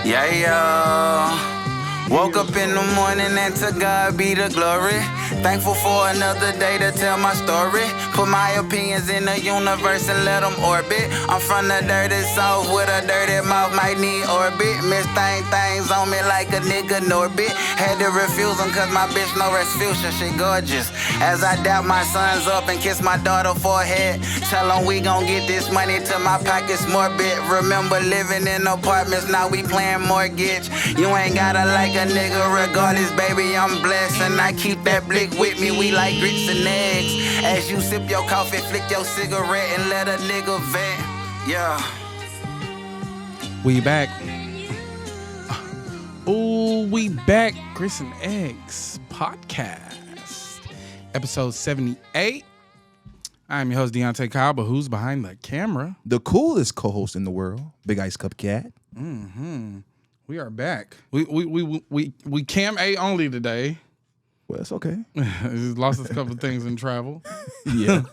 Yeah, yo. Woke up in the morning and to God be the glory. Thankful for another day to tell my story. Put my opinions in the universe and let them orbit. I'm from the dirty south with a dirty mouth, might need orbit. Miss things on me like a nigga Norbit. Had to refuse them cause my bitch no Resfusion, she gorgeous. As I dap my sons up and kiss my daughter forehead. Tell them we gon' get this money till my pockets morbid. Remember living in apartments, now we playing mortgage. You ain't gotta like a nigga regardless, baby, I'm blessed. And I keep that blick with me, we like grits and eggs. As you sip your coffee, flick your cigarette and let a nigga vent. Yeah. We back. Ooh, we back. Grits and Eggs podcast. Episode 78. I'm your host, Deontay Kyle, but who's behind the camera? The coolest co-host in the world, Big Ice Cup Cat. Mm-hmm. We are back. We Cam A only today. Well, it's okay. Just lost us a couple of things in travel. Yeah.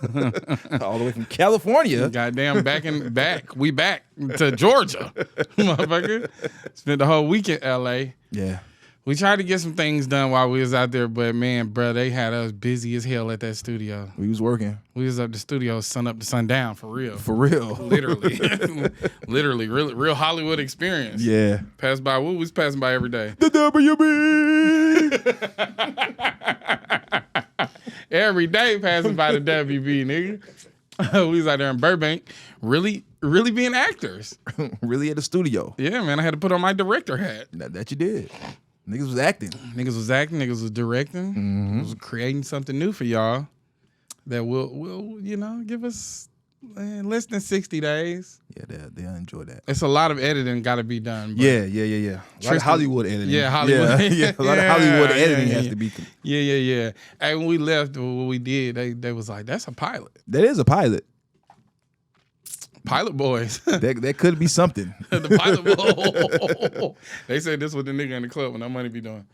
All the way from California. Goddamn, back. We back to Georgia. Motherfucker. Spent the whole week in LA. Yeah. We tried to get some things done while we was out there, but man, bro, they had us busy as hell at that studio. We was working. We was up the studio sun up to sundown, for real. For real. Literally. Literally, real Hollywood experience. Yeah. Passed by, we was passing by every day. The WB! Every day passing by the WB, nigga. We was out there in Burbank, really being actors. Really at the studio. Yeah, man, I had to put on my director hat. That you did. Niggas was acting. Niggas was directing. Mm-hmm. Was creating something new for y'all that will give us less than 60 days. Yeah, they'll enjoy that. It's a lot of editing got to be done. Yeah. A lot of Hollywood editing. Yeah, Hollywood. Yeah, a lot of Hollywood editing has to be. Yeah. And when we left, what we did, they was like, that's a pilot. That is a pilot. Pilot boys. that could be something. The pilot boy. They said this was the nigga in the club when that money be doing.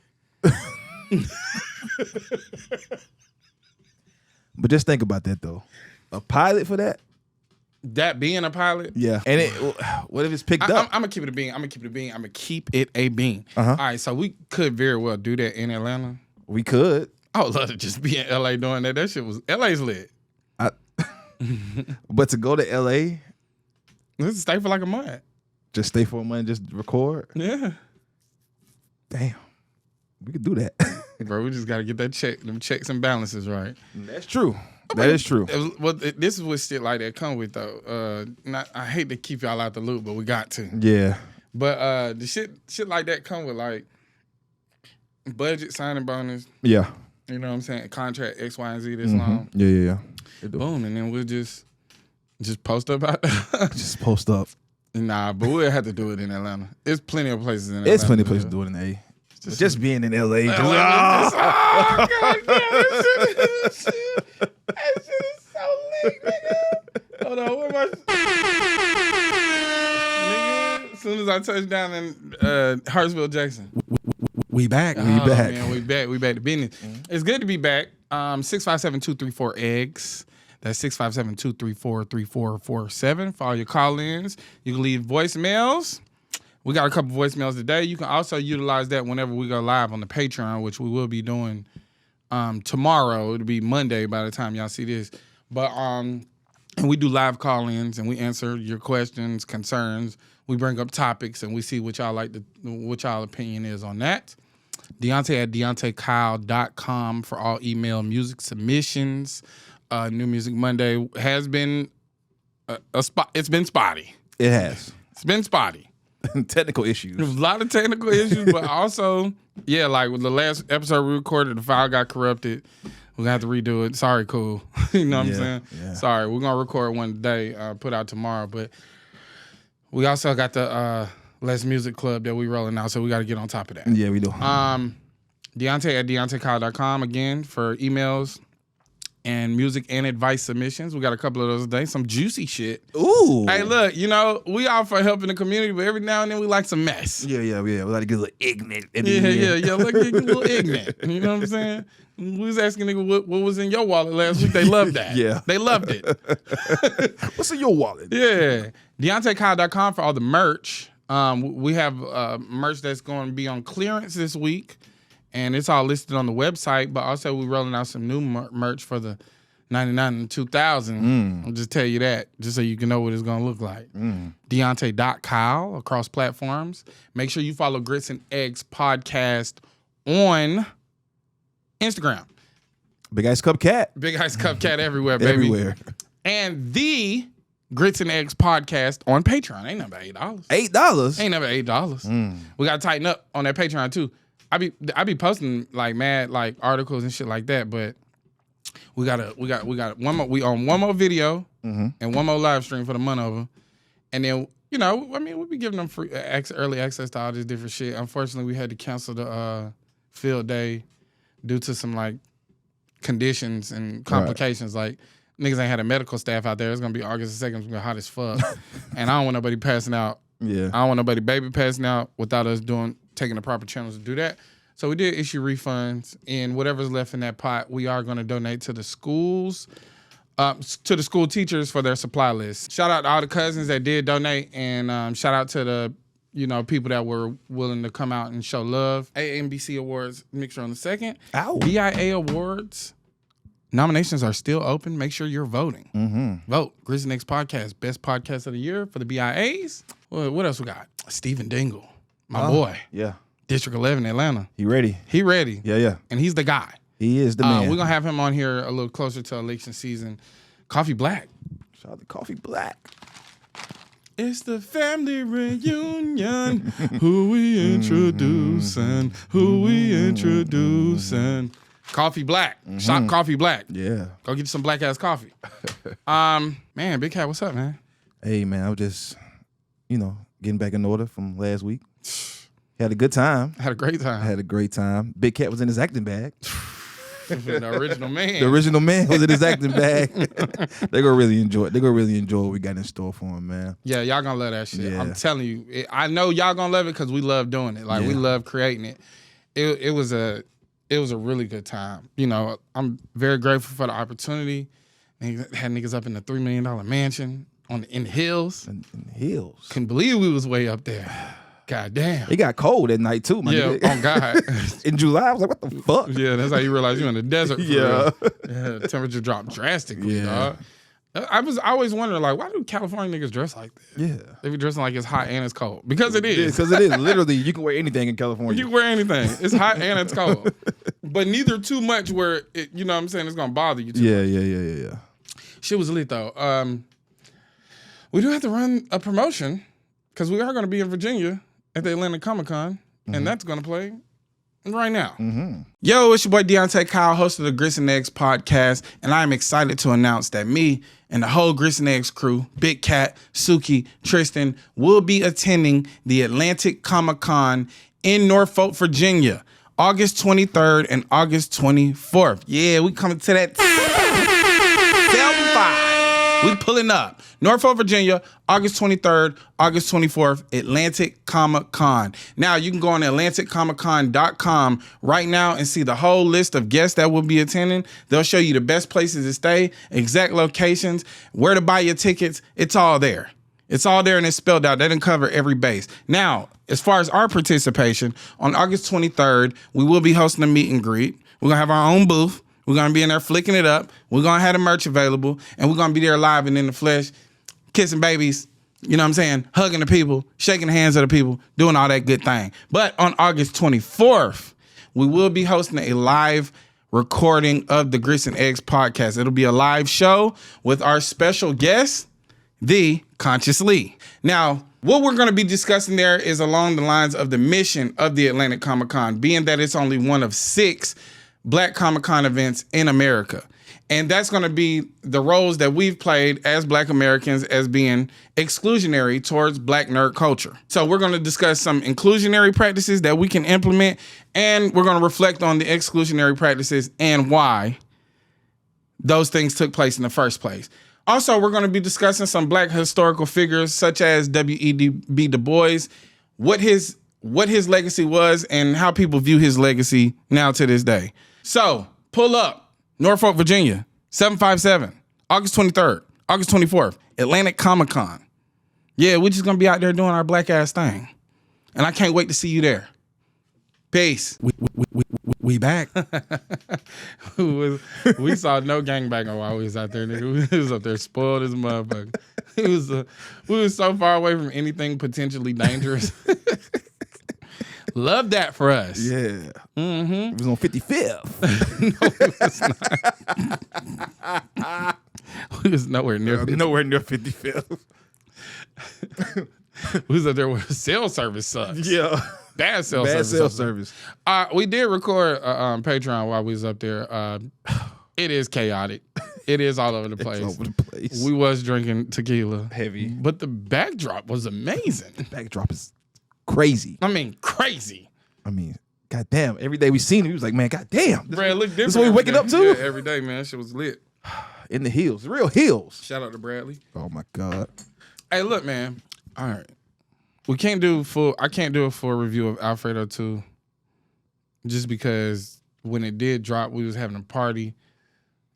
But just think about that though. A pilot for that? That being a pilot? Yeah. And what if it's picked up? I'm gonna keep it a bean. I'm gonna keep it a bean. Uh-huh. All right, so we could very well do that in Atlanta. We could. I would love to just be in LA doing that. That shit was LA's lit. But to go to LA, let's stay for like a month. Just stay for a month, just record. Yeah. Damn. We could do that. Bro, we just gotta get that them checks and balances right. That's true. That is true. This is what shit like that come with though. I hate to keep y'all out the loop, but we got to. Yeah. But the shit like that come with like budget signing bonus. Yeah. You know what I'm saying? Contract X, Y, and Z this long. Yeah. Boom, and then we'll just post up out there. Just post up. Nah, but we'll have to do it in Atlanta. There's plenty of places in Atlanta. There's plenty of places to do it in A. Just being in LA. God damn, that shit is so lit, nigga. Hold on, where am I? Nigga, as soon as I touch down in Hartsville, Jackson. We back. Man, we back to business. Mm-hmm. It's good to be back. 657-234-EGGS. That's 657-234-3447 for all your call-ins. You can leave voicemails. We got a couple voicemails today. You can also utilize that whenever we go live on the Patreon, which we will be doing tomorrow. It'll be Monday by the time y'all see this. But and we do live call-ins and we answer your questions, concerns. We bring up topics and we see what y'all what y'all opinion is on that. Deontay at DeontayKyle.com for all email music submissions. New Music Monday has been it's been spotty. It has. It's been spotty. Technical issues. There was a lot of technical issues, but also, yeah, like with the last episode we recorded, the file got corrupted. We're gonna have to redo it. Sorry, cool. You know what I'm saying? Yeah. Sorry, we're gonna record one today, put out tomorrow, but we also got the Let's Music Club that we rolling out, so we got to get on top of that. Yeah, we do. Deontay at DeontayKyle.com again for emails and music and advice submissions. We got a couple of those today. Some juicy shit. Ooh. Hey, look, we all for helping the community, but every now and then we like some mess. Yeah. We like to get a little ignorant. Yeah. Like get a little ignorant. You know what I'm saying? We was asking nigga what was in your wallet last week. They loved that. Yeah. They loved it. What's in your wallet? Yeah. DeontayKyle.com for all the merch. We have merch that's going to be on clearance this week, and it's all listed on the website. But also, we're rolling out some new merch for the 99 and 2000. I'll just tell you that, just so you can know what it's going to look like. Deontay.Kyle across platforms. Make sure you follow Grits and Eggs Podcast on Instagram. Big Ice Cup Cat. Big Ice Cup Cat everywhere, baby. Everywhere. And the Grits and Eggs Podcast on Patreon. Ain't nothing $8. $8? Ain't never $8. We gotta tighten up on that Patreon too. I be posting like mad like articles and shit like that, but we got one more. We on one more video and one more live stream for the month over, and then we be giving them free early access to all this different shit. Unfortunately, we had to cancel the field day due to some like conditions and complications. Right. Like niggas ain't had a medical staff out there. It's gonna be August 2nd. It's gonna be hot as fuck, and I don't want nobody passing out. Yeah, I don't want nobody baby passing out without us taking the proper channels to do that. So we did issue refunds, and whatever's left in that pot, we are going to donate to the schools, to the school teachers for their supply list. Shout out to all the cousins that did donate, and shout out to the people that were willing to come out and show love. AMBC Awards mixture on the 2nd. Ow. BIA Awards. Nominations are still open. Make sure you're voting. Vote. Grits and Eggs Podcast, best podcast of the year for the BIAs. What else we got? Stephen Dingle, my boy. Yeah. District 11, Atlanta. He ready. Yeah. And he's the guy. He is the man. We're going to have him on here a little closer to election season. Coffee Black. Shout out to Coffee Black. It's the family reunion. Who we introducing? Coffee Black. Shop Coffee Black. Yeah. Go get you some black ass coffee. Man, Big Cat, what's up, man? Hey, man, I was just, getting back in order from last week. Had a good time. Had a great time. I had a great time. Big Cat was in his acting bag. The original man. The original man was in his acting bag. They're gonna really enjoy it. They're gonna really enjoy what we got in store for them, man. Yeah, y'all gonna love that shit. Yeah. I'm telling you. I know y'all gonna love it because we love doing it. Like we love creating it. It was a really good time. I'm very grateful for the opportunity. Had niggas up in the $3 million mansion in the hills. In the hills. Couldn't believe we was way up there. God damn. It got cold at night too, man. Yeah, oh God. In July, I was like, what the fuck? Yeah, that's how you realize you're in the desert. Yeah. Yeah. Temperature dropped drastically, dog. I always wondering, like, why do California niggas dress like that? Yeah. They be dressing like it's hot and it's cold. Because it is. Because it is. Literally, you can wear anything in California. You can wear anything. It's hot and it's cold. But neither too much where, it, you know what I'm saying, it's going to bother you too much. Yeah. Shit was lit, though. We do have to run a promotion because we are going to be in Virginia at the Atlanta Comic-Con, and that's going to play right now. Yo, it's your boy Deontay Kyle, host of the Grits and Eggs Podcast, and I am excited to announce that me and the whole Grits and Eggs crew, Big Cat, Suki, Tristan, will be attending the Atlantic Comic-Con in Norfolk, Virginia, August 23rd and August 24th. Yeah, we coming to that 7-5. We pulling up. Norfolk, Virginia, August 23rd, August 24th, Atlantic Comic-Con. Now, you can go on AtlanticComicCon.com right now and see the whole list of guests that will be attending. They'll show you the best places to stay, exact locations, where to buy your tickets. It's all there. It's all there and it's spelled out. They didn't cover every base. Now, as far as our participation, on August 23rd, we will be hosting a meet and greet. We're going to have our own booth. We're going to be in there flicking it up. We're going to have the merch available. And we're going to be there live and in the flesh, kissing babies, you know what I'm saying, hugging the people, shaking the hands of the people, doing all that good thing. But on August 24th, we will be hosting a live recording of the Grits and Eggs Podcast. It'll be a live show with our special guest, the Conscious Lee. Now, what we're going to be discussing there is along the lines of the mission of the Atlantic Comic-Con, being that it's only one of 6 Black Comic-Con events in America. And that's going to be the roles that we've played as Black Americans as being exclusionary towards Black nerd culture. So we're going to discuss some inclusionary practices that we can implement, and we're going to reflect on the exclusionary practices and why those things took place in the first place. Also, we're going to be discussing some black historical figures such as W.E.B. Du Bois, what his legacy was and how people view his legacy now to this day. So, pull up, Norfolk, Virginia, 757, August 23rd, August 24th, Atlantic Comic-Con. Yeah, we're just going to be out there doing our black ass thing. And I can't wait to see you there. Peace. We back. We saw no gangbanger while we was out there, nigga. We was up there spoiled as a motherfucker. We was so far away from anything potentially dangerous. Love that for us. Yeah. Mm-hmm. It was on 55th. No, it was not. We was nowhere near. Nowhere near 55th. We was up there where cell service sucks. Yeah. Bad cell service. We did record Patreon while we was up there. It is chaotic. It is all over the place. It's all over the place. We was drinking tequila. Heavy. But the backdrop was amazing. The backdrop is crazy. I mean, crazy. I mean, goddamn. Every day we seen it, we was like, man, goddamn. Brad, look different. This is what we waking up to? Yeah, every day, man. That shit was lit. In the hills. Real hills. Shout out to Bradley. Oh, my God. Hey, look, man. All right. I can't do a full review of Alfredo 2 just because when it did drop, we was having a party.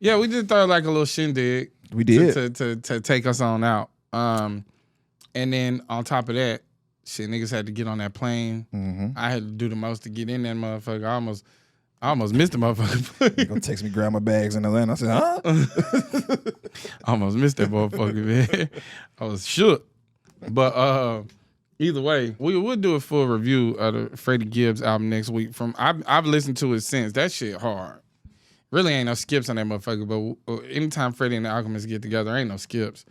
Yeah, we did throw like a little shindig. We did. To take us on out. And then on top of that, shit, niggas had to get on that plane. Mm-hmm. I had to do the most to get in that motherfucker. I almost missed the motherfucker. You gonna text me, grab my bags in Atlanta. I said, huh? I almost missed that motherfucker, man. I was shook. But either way, we will do a full review of the Freddie Gibbs album next week. I've listened to it since. That shit hard. Really ain't no skips on that motherfucker, but anytime Freddie and the Alchemist get together, ain't no skips.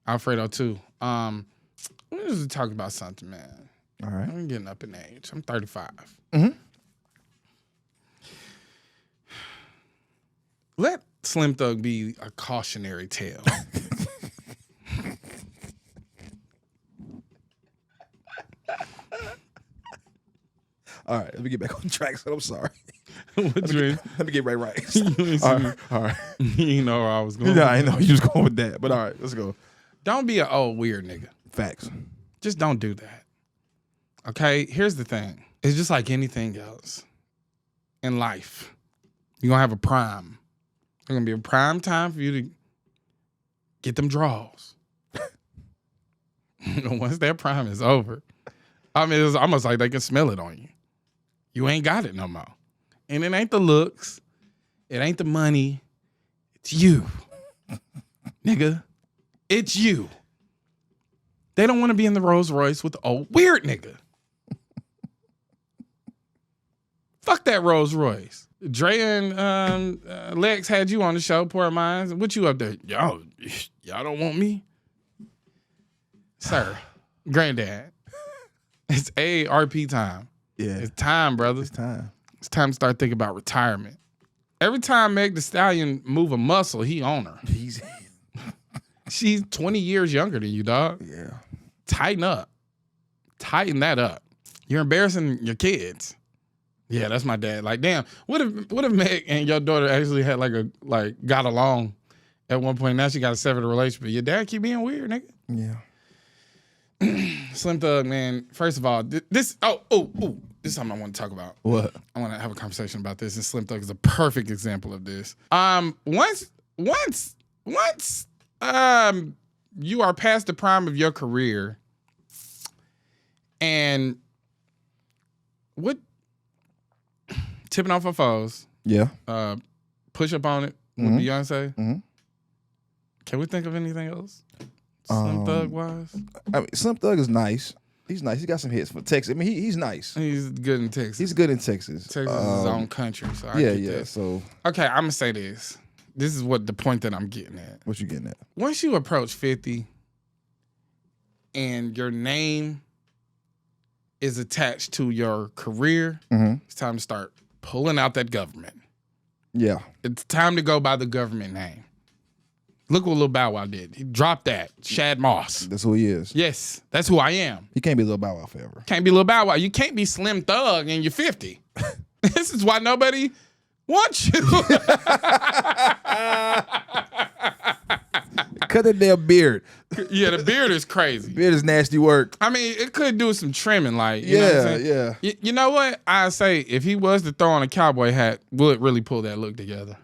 Alfredo too. We're just talking about something, man. All right. I'm getting up in age. I'm 35. Mm-hmm. Let Slim Thug be a cautionary tale. All right, let me get back on track. So I'm sorry. What you mean? Let me get right. All right. You know where I was going. Yeah, I know you was going with that, but all right, let's go. Don't be an old weird nigga. Facts. Just don't do that. Okay? Here's the thing. It's just like anything else in life. You're going to have a prime. There's going to be a prime time for you to get them draws. Once that prime is over, I mean, it's almost like they can smell it on you. You ain't got it no more. And it ain't the looks. It ain't the money. It's you. Nigga. It's you. They don't want to be in the Rolls Royce with the old weird nigga. Fuck that Rolls Royce. Dre and Lex had you on the show, Poor Minds. What you up there? Y'all don't want me? Sir, granddad, it's AARP time. Yeah. It's time, brother. It's time. It's time to start thinking about retirement. Every time Meg Thee Stallion move a muscle, he on her. She's 20 years younger than you, dog. Yeah. Tighten up. Tighten that up. You're embarrassing your kids. Yeah, that's my dad. Like, damn, what if Meg and your daughter actually had got along at one point? Now she got a severed relationship. Your dad keep being weird, nigga. Yeah. Slim Thug, man. First of all, this is something I want to talk about. What? I want to have a conversation about this, and Slim Thug is a perfect example of this. Once you are past the prime of your career, and what tipping off her foes, yeah, push up on it with Beyonce. Mm-hmm. Can we think of anything else? Slim Thug wise, I mean, Slim Thug is nice. He's nice. He got some hits for Texas. I mean, he's nice. He's good in Texas. He's good in Texas. Texas is his own country, so I get get that. So okay, I'm gonna say this. This is what the point that I'm getting at. What you getting at? Once you approach 50 and your name is attached to your career, it's time to start pulling out that government. Yeah. It's time to go by the government name. Look what Lil Bow Wow did. He dropped that. Shad Moss. That's who he is. Yes, that's who I am. He can't be Lil Bow Wow forever. Can't be Lil Bow Wow. You can't be Slim Thug and you're 50. This is why nobody want you. Cut that damn beard. Yeah, the beard is crazy. Beard is nasty work. I mean, it could do some trimming, like, you know what I'm saying? Yeah. You know what? I say if he was to throw on a cowboy hat, would really pull that look together.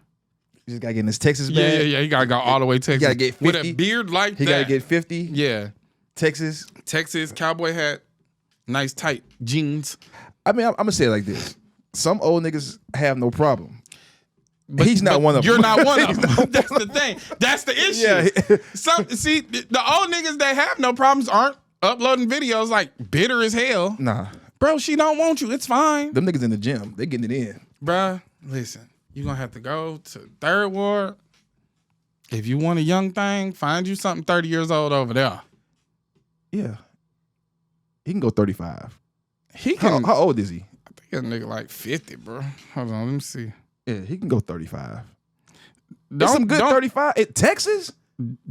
You just gotta get in his Texas bag. Yeah. He gotta go all the way Texas. He gotta get 50. With a beard like He that. gotta get 50. Yeah. Texas, cowboy hat, nice tight jeans. I mean, I'm gonna say it like this: some old niggas have no problem. But he's not one of them. You're not one of them. That's the thing. That's the issue. Yeah. See, the old niggas that have no problems aren't uploading videos like bitter as hell. Nah. Bro, she don't want you. It's fine. Them niggas in the gym, they getting it in. Bruh, listen, you're going to have to go to Third Ward. If you want a young thing, find you something 30 years old over there. Yeah. He can go 35. He can. How old is he? I think that nigga like 50, bro. Hold on, let me see. Yeah, he can go 35. There's some good 35. Texas?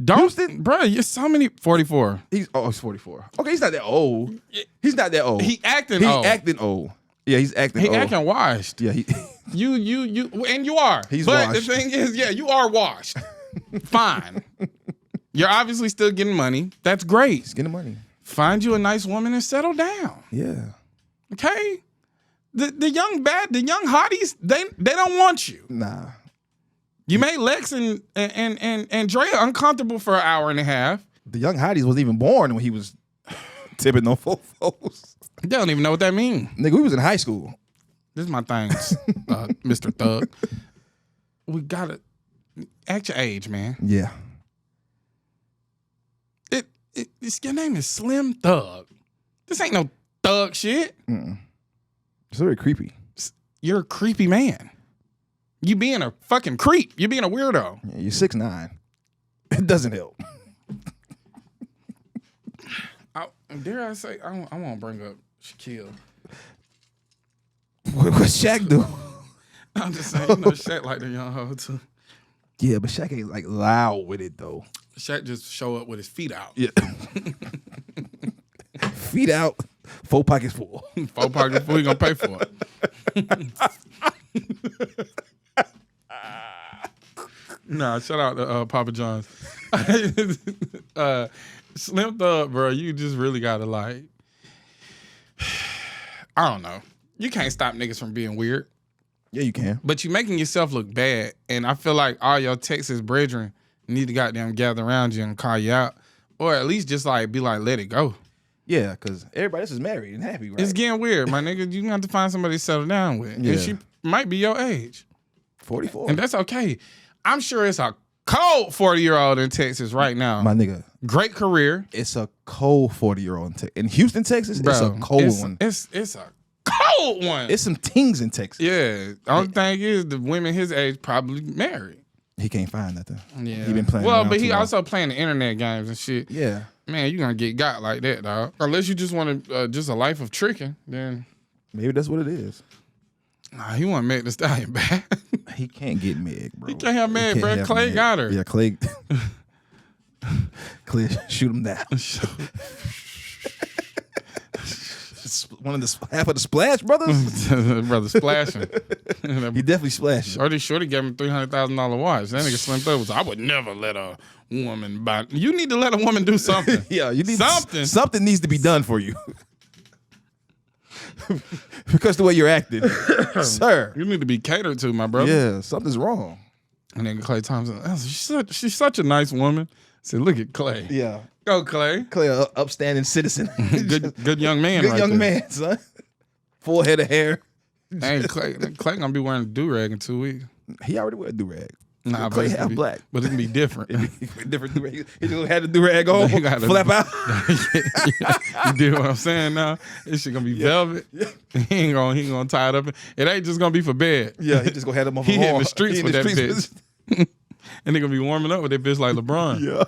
Houston? Bro, you're so many. 44. He's 44. Okay, he's not that old. He's not that old. He acting old. He acting old. Yeah, he's acting He old. acting washed. Yeah, You, and you are. He's but washed. The thing is, yeah, you are washed. Fine. You're obviously still getting money. That's great. He's getting money. Find you a nice woman and settle down. Yeah. Okay? The young hotties, they don't want you. Nah. You made Lex and Drea uncomfortable for an hour and a half. The young hotties wasn't even born when he was tipping on fofos. They don't even know what that means. Nigga, we was in high school. This is my thing, Mr. Thug. We gotta act your age, man. Yeah. Your name is Slim Thug. This ain't no thug shit. It's very creepy. You're a creepy man. You being a fucking creep. You being a weirdo. Yeah, you're 6'9". It doesn't help. Dare I say, I won't bring up Shaquille. What Shaq do? I'm just saying, you know, Shaq like the young hoe too. Yeah, but Shaq ain't like loud with it though. Shaq just show up with his feet out. Yeah. Feet out, 4 pockets full. 4 pockets full, he gonna pay for it. Nah, shout out to Papa John's. Slim Thug, bro, you just really gotta like, I don't know. You can't stop niggas from being weird. Yeah, you can. But you making yourself look bad. And I feel like all your Texas brethren need to goddamn gather around you and call you out. Or at least just like be like, let it go. Yeah, because everybody else is married and happy, right? It's getting weird, my nigga. You have to find somebody to settle down with. Yeah. And she might be your age. 44. And that's okay. I'm sure it's a cold 40-year-old in Texas right now. My nigga. Great career. It's a cold 40-year-old in Houston, Texas. Bro, it's a cold one. It's a cold one. It's some things in Texas. Yeah. The only thing is the women his age probably married. He can't find nothing. Yeah. He been playing. Well, but he also playing the internet games and shit. Yeah. Man, you gonna get got like that, dog. Unless you just want just a life of tricking, then maybe that's what it is. Nah, he want Meg Thee Stallion back. He can't get Meg, bro. He can't have Meg, bro. Clay Meg. got her. Yeah, Clay. Clay, shoot him down. One of the half of the Splash Brothers. Brother splashing. He definitely splashed. Shorty gave him $300,000 watch. That nigga Slim Thug was. I would never let a woman buy. You need to let a woman do something. Yeah, you need something. Something needs to be done for you. Because the way you're acting, sir. You need to be catered to, my brother. Yeah, something's wrong. And then Clay Thompson, she's such a nice woman. I said, look at Clay. Yeah. Go, Clay. Clay, an upstanding citizen. good young man. Good right young there. man, son. Full head of hair. Hey, Clay gonna be wearing a do-rag in 2 weeks. He already wear a do-rag. Nah, Clay but half black. But it can be different. Different do-rag. He just had the do-rag on, flap out. You do what I'm saying now? This shit gonna be velvet. Yeah. He ain't gonna tie it up. It ain't just gonna be for bed. Yeah, he just gonna have them on He hitting the the streets with that bitch. And they gonna be warming up with that bitch like LeBron. Yeah.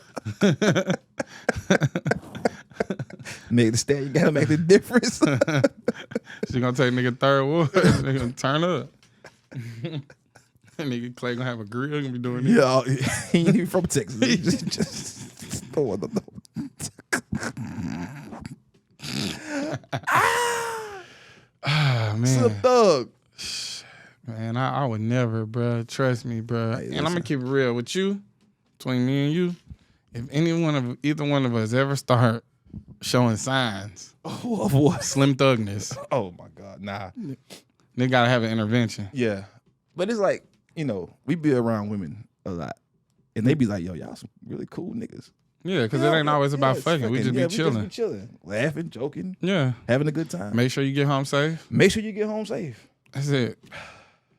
Make the stand, you gotta make the difference. She gonna take nigga Third Ward. They gonna turn up. Nigga Clay gonna have a grill. Gonna be doing this. Yeah, he ain't even from Texas. He just throw the Ah, man. Slim Thug. Man, man. I would never, bro. Trust me, bro. Hey, and I'm gonna keep it real with you, between me and you. If either one of us ever start showing signs Of what? slim thugness, Oh my God, nah. they gotta have an intervention. Yeah, but it's like, we be around women a lot, and they be like, "Yo, y'all some really cool niggas." Yeah, because it ain't always about fucking. We just be chilling. Laughing, joking, Yeah. having a good time. Make sure you get home safe. Make sure you get home safe. That's it.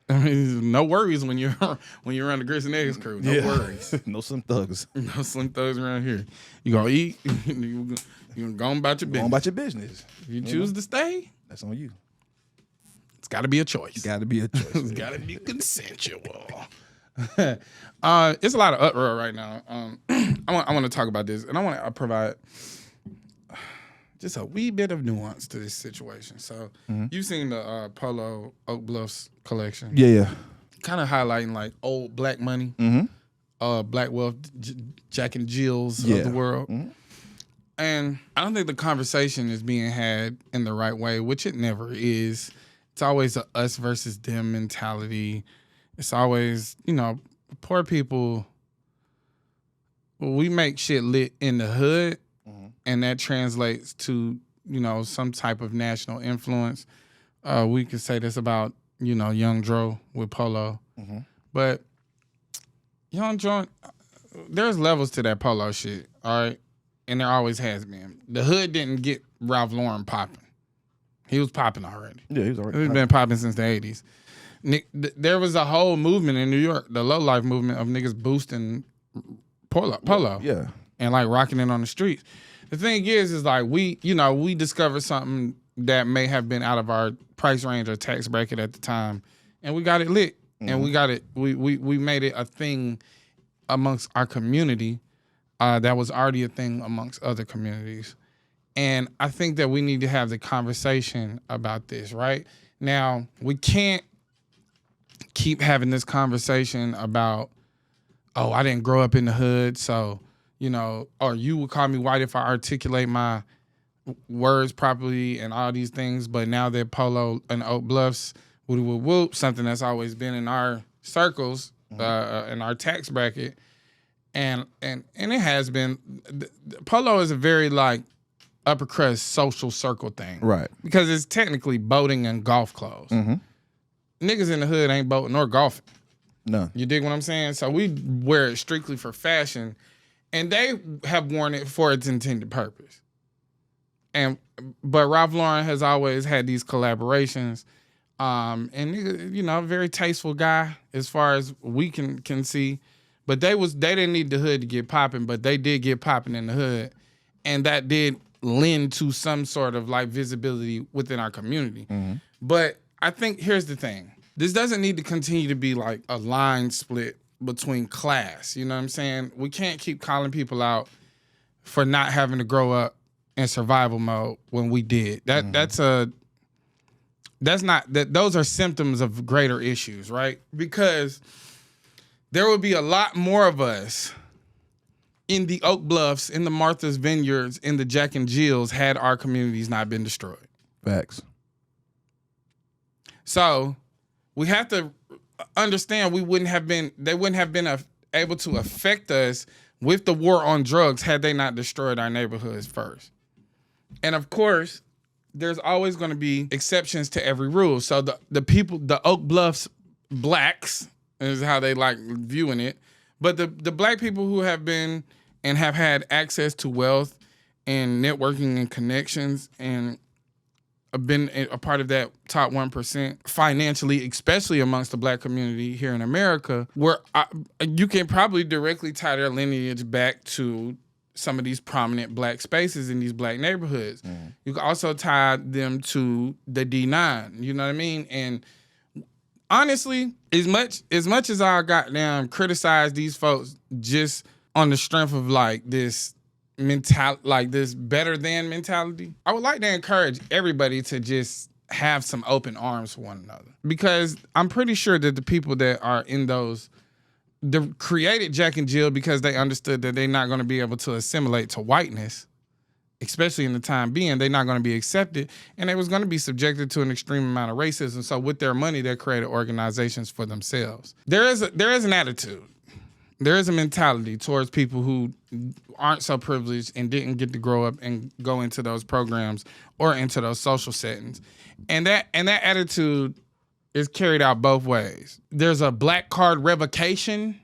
I mean, no worries when you're around the Grits and Eggs crew. No worries. No slim thugs. No slim thugs around here. You gonna eat. You gonna go on about your business. Go on about your business. If you choose to stay, That's on you. it's got to be a choice. Got to be a choice. It's got to be consensual. It's a lot of uproar right now. I want to talk about this, and I want to provide just a wee bit of nuance to this situation. So you've seen the Polo Oak Bluffs collection. Yeah. Kind of highlighting like old black money, black wealth, Jack and Jills of the world. And I don't think the conversation is being had in the right way, which it never is. It's always a us versus them mentality. It's always, poor people, we make shit lit in the hood, and that translates to, some type of national influence. We could say this about, Young Dro with Polo. But Young Dro, there's levels to that Polo shit, all right? And there always has been. The hood didn't get Ralph Lauren popping. He was popping already. Yeah, he was already He's been popping since the 80s. There was a whole movement in New York, the low-life movement of niggas boosting Polo. Yeah. And like rocking it on the streets. The thing is like we discovered something that may have been out of our price range or tax bracket at the time, and we got it lit. And we got it, we made it a thing amongst our community that was already a thing amongst other communities. And I think that we need to have the conversation about this, right? Now, we can't keep having this conversation about, oh, I didn't grow up in the hood, so, or you would call me white if I articulate my words properly and all these things, but now that Polo and Oak Bluffs, whoop, something that's always been in our circles, in our tax bracket, and it has been, Polo is a very, like, upper crust social circle thing. Right. Because it's technically boating and golf clothes. Niggas in the hood ain't boating or golfing. No. You dig what I'm saying? So we wear it strictly for fashion, and they have worn it for its intended purpose. But Ralph Lauren has always had these collaborations, and nigga, very tasteful guy as far as we can see. But they didn't need the hood to get popping, but they did get popping in the hood, and that did lend to some sort of like visibility within our community. But I think here's the thing. This doesn't need to continue to be like a line split between class. You know what I'm saying? We can't keep calling people out for not having to grow up in survival mode when we did. Those are symptoms of greater issues, right? Because there would be a lot more of us in the Oak Bluffs, in the Martha's Vineyards, in the Jack and Jills had our communities not been destroyed. Facts. So we have to understand they wouldn't have been able to affect us with the war on drugs had they not destroyed our neighborhoods first. And of course, there's always going to be exceptions to every rule. So the people, the Oak Bluffs blacks is how they like viewing it. But the black people who have been and have had access to wealth and networking and connections and been a part of that top 1% financially, especially amongst the black community here in America, where you can probably directly tie their lineage back to some of these prominent black spaces in these black neighborhoods. You can also tie them to the D9, you know what I mean? And honestly, as much as I got down criticize these folks just on the strength of like this this better than mentality, I would like to encourage everybody to just have some open arms for one another. Because I'm pretty sure that the people that are in created Jack and Jill because they understood that they're not going to be able to assimilate to whiteness. especially in the time being, they're not going to be accepted, and they was going to be subjected to an extreme amount of racism. So with their money, they created organizations for themselves. There is an attitude. There is a mentality towards people who aren't so privileged and didn't get to grow up and go into those programs or into those social settings. And that attitude is carried out both ways. There's a black card revocation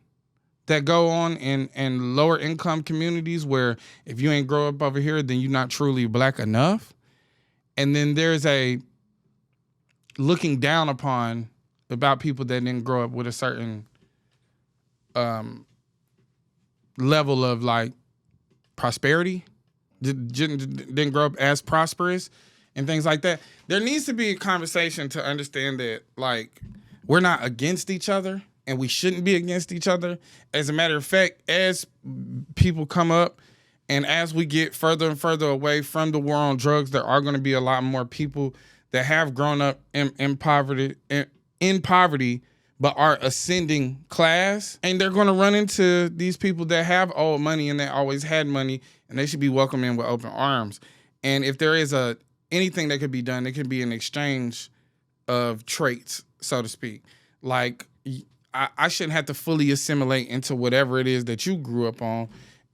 that go on in lower income communities where if you ain't grow up over here, then you're not truly black enough. And then there's a looking down upon about people that didn't grow up with a certain level of like prosperity, didn't grow up as prosperous and things like that. There needs to be a conversation to understand that like we're not against each other and we shouldn't be against each other. As a matter of fact, as people come up and as we get further and further away from the war on drugs, there are going to be a lot more people that have grown up in poverty, but are ascending class, and they're going to run into these people that have old money and that always had money, and they should be welcomed in with open arms. And if there is anything that could be done, it could be an exchange of traits, so to speak. Like, I shouldn't have to fully assimilate into whatever it is that you grew up on,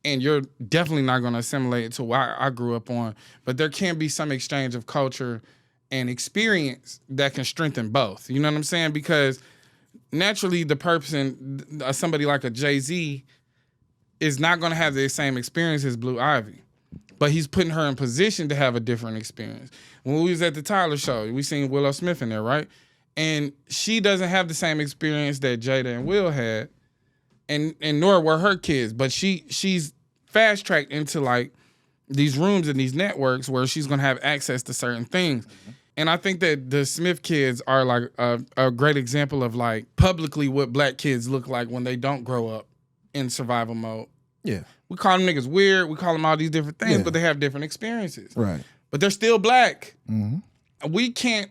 and you're definitely not going to assimilate to what I grew up on, but there can be some exchange of culture and experience that can strengthen both. You know what I'm saying? Because naturally, the person, somebody like a Jay-Z, is not going to have the same experience as Blue Ivy, but he's putting her in position to have a different experience. When we was at the Tyler show, we seen Willow Smith in there, right? And she doesn't have the same experience that Jada and Will had, and nor were her kids. But she's fast tracked into like these rooms and these networks where she's going to have access to certain things. Mm-hmm. And I think that the Smith kids are like a great example of like publicly what black kids look like when they don't grow up in survival mode. Yeah. We call them niggas weird. We call them all these different things, but they have different experiences. Right. But they're still black. Mm-hmm. We can't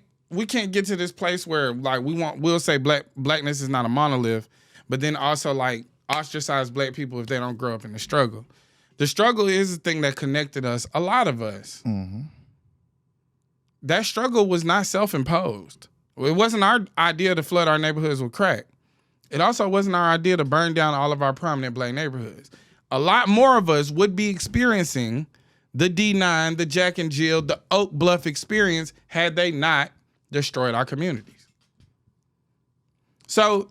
get to this place where like we'll say blackness is not a monolith, but then also like ostracize black people if they don't grow up in the struggle. The struggle is the thing that connected us, a lot of us. Mm-hmm. That struggle was not self-imposed. It wasn't our idea to flood our neighborhoods with crack. It also wasn't our idea to burn down all of our prominent black neighborhoods. A lot more of us would be experiencing the D9, the Jack and Jill, the Oak Bluff experience had they not destroyed our communities. So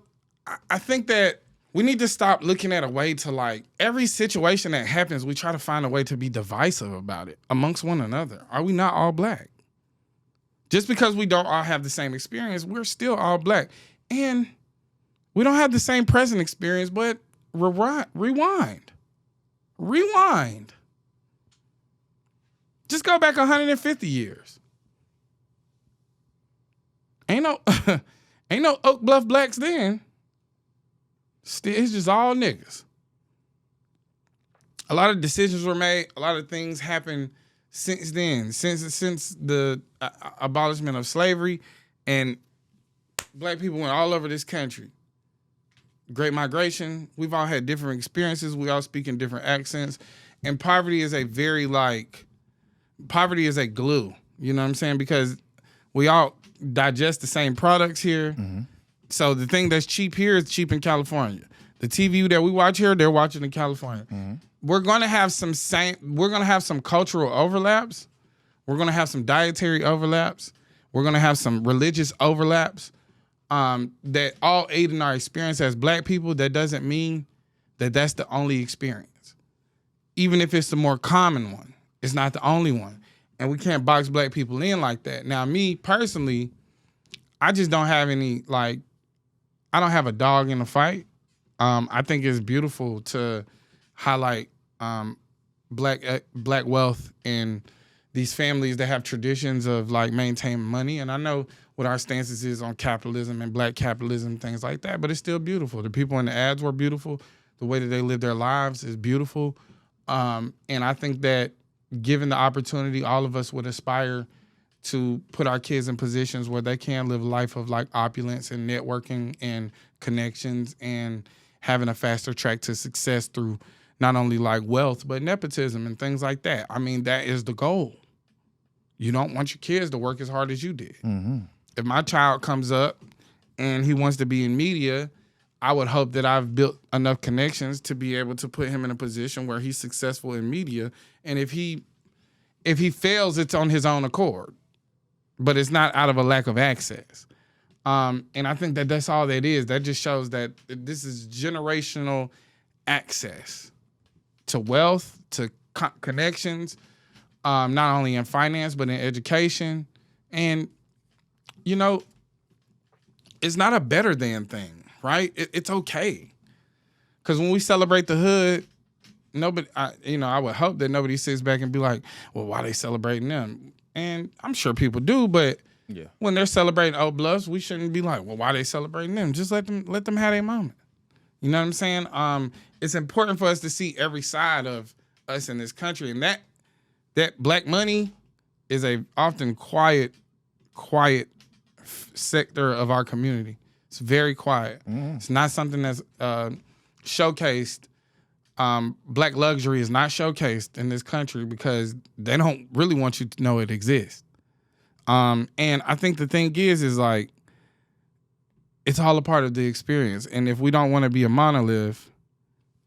I think that we need to stop looking at a way to like every situation that happens, we try to find a way to be divisive about it amongst one another. Are we not all black? Just because we don't all have the same experience, we're still all black. And we don't have the same present experience, but rewind. Just go back 150 years. Ain't no Oak Bluff blacks then. It's just all niggas. A lot of decisions were made. A lot of things happened since then, since the abolishment of slavery, and black people went all over this country. Great migration. We've all had different experiences. We all speak in different accents. And poverty is a glue. You know what I'm saying? Because we all digest the same products here. Mm-hmm. So the thing that's cheap here is cheap in California. The TV that we watch here, they're watching in California. Mm-hmm. We're gonna have some cultural overlaps. We're gonna have some dietary overlaps. We're gonna have some religious overlaps. That all aid in our experience as black people. That doesn't mean that that's the only experience. Even if it's the more common one, it's not the only one. And we can't box black people in like that. Now, me personally, I just don't have any, like, I don't have a dog in the fight. I think it's beautiful to highlight black wealth in these families that have traditions of like maintaining money. And I know what our stances is on capitalism and black capitalism, things like that, but it's still beautiful. The people in the ads were beautiful. The way that they live their lives is beautiful. And I think that given the opportunity, all of us would aspire to put our kids in positions where they can live a life of like opulence and networking and connections and having a faster track to success through not only like wealth, but nepotism and things like that. I mean, that is the goal. You don't want your kids to work as hard as you did. Mm-hmm. If my child comes up and he wants to be in media, I would hope that I've built enough connections to be able to put him in a position where he's successful in media. And if he fails, it's on his own accord, but it's not out of a lack of access. And I think that that's all that is. That just shows that this is generational access to wealth, to connections, not only in finance, but in education. And, you know, it's not a better than thing, right? It's okay. Because when we celebrate the hood, I would hope that nobody sits back and be like, well, why they celebrating them? And I'm sure people do, but when they're celebrating Old Bluffs, we shouldn't be like, well, why they celebrating them? Just let them have their moment. You know what I'm saying? It's important for us to see every side of us in this country, and that black money is a often quiet sector of our community. It's very quiet. It's not something that's showcased. Black luxury is not showcased in this country because they don't really want you to know it exists. And I think the thing is like, it's all a part of the experience. And if we don't want to be a monolith,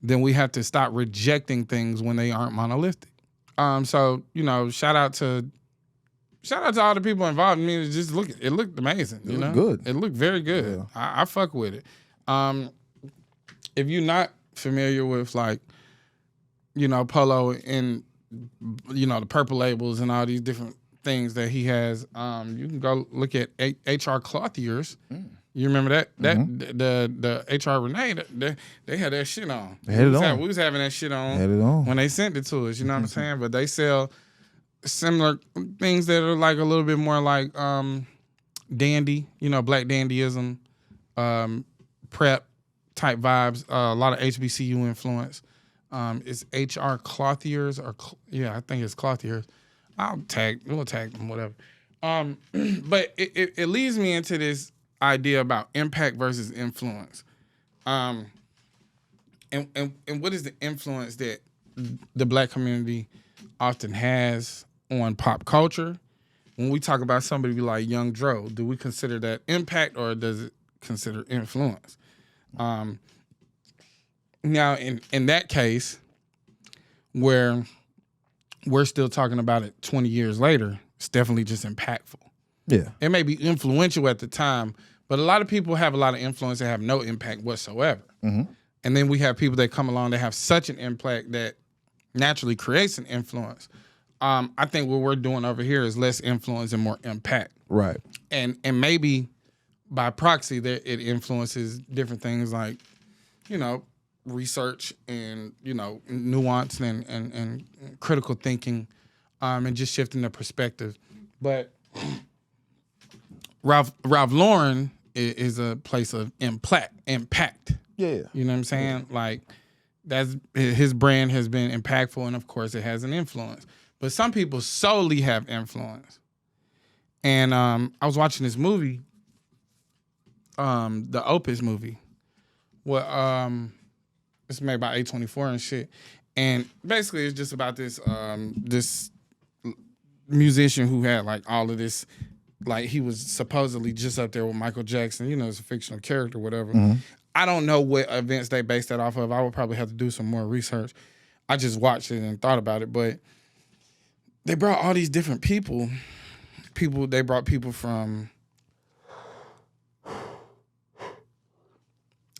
then we have to stop rejecting things when they aren't monolithic. So, you know, shout out to all the people involved. I mean, it looked amazing. It looked good. It looked very good. Yeah. I fuck with it. If you're not familiar with, like, you know, Polo and, you know, the purple labels and all these different things that he has, you can go look at HR Clothiers. You remember that? The HR Renee, they had that shit on. They had it on. We was having that shit on when they sent it to us, you know what I'm saying? But they sell similar things that are like a little bit more like dandy, you know, black dandyism, prep type vibes, a lot of HBCU influence. It's HR Clothiers, I think it's Clothiers. We'll tag them, whatever. But it leads me into this idea about impact versus influence. And what is the influence that the black community often has on pop culture? When we talk about somebody like Young Dro, do we consider that impact or does it consider influence? Now, in that case, where we're still talking about it 20 years later, it's definitely just impactful. Yeah. It may be influential at the time, but a lot of people have a lot of influence that have no impact whatsoever. Mm-hmm. And then we have people that come along that have such an impact that naturally creates an influence. I think what we're doing over here is less influence and more impact. Right. And maybe by proxy that it influences different things like, you know, research and, you know, nuance and critical thinking, and just shifting the perspective. But Ralph Lauren is a place of impact. Yeah. You know what I'm saying? Yeah. Like, that's his brand has been impactful, and of course it has an influence. But some people solely have influence. And I was watching this movie, the Opus movie. It's made by A24 and shit. And basically it's just about this this musician who had like all of this, like he was supposedly just up there with Michael Jackson, you know, it's a fictional character, whatever. Mm-hmm. I don't know what events they based that off of. I would probably have to do some more research. I just watched it and thought about it, but they brought all these different people. They brought people from,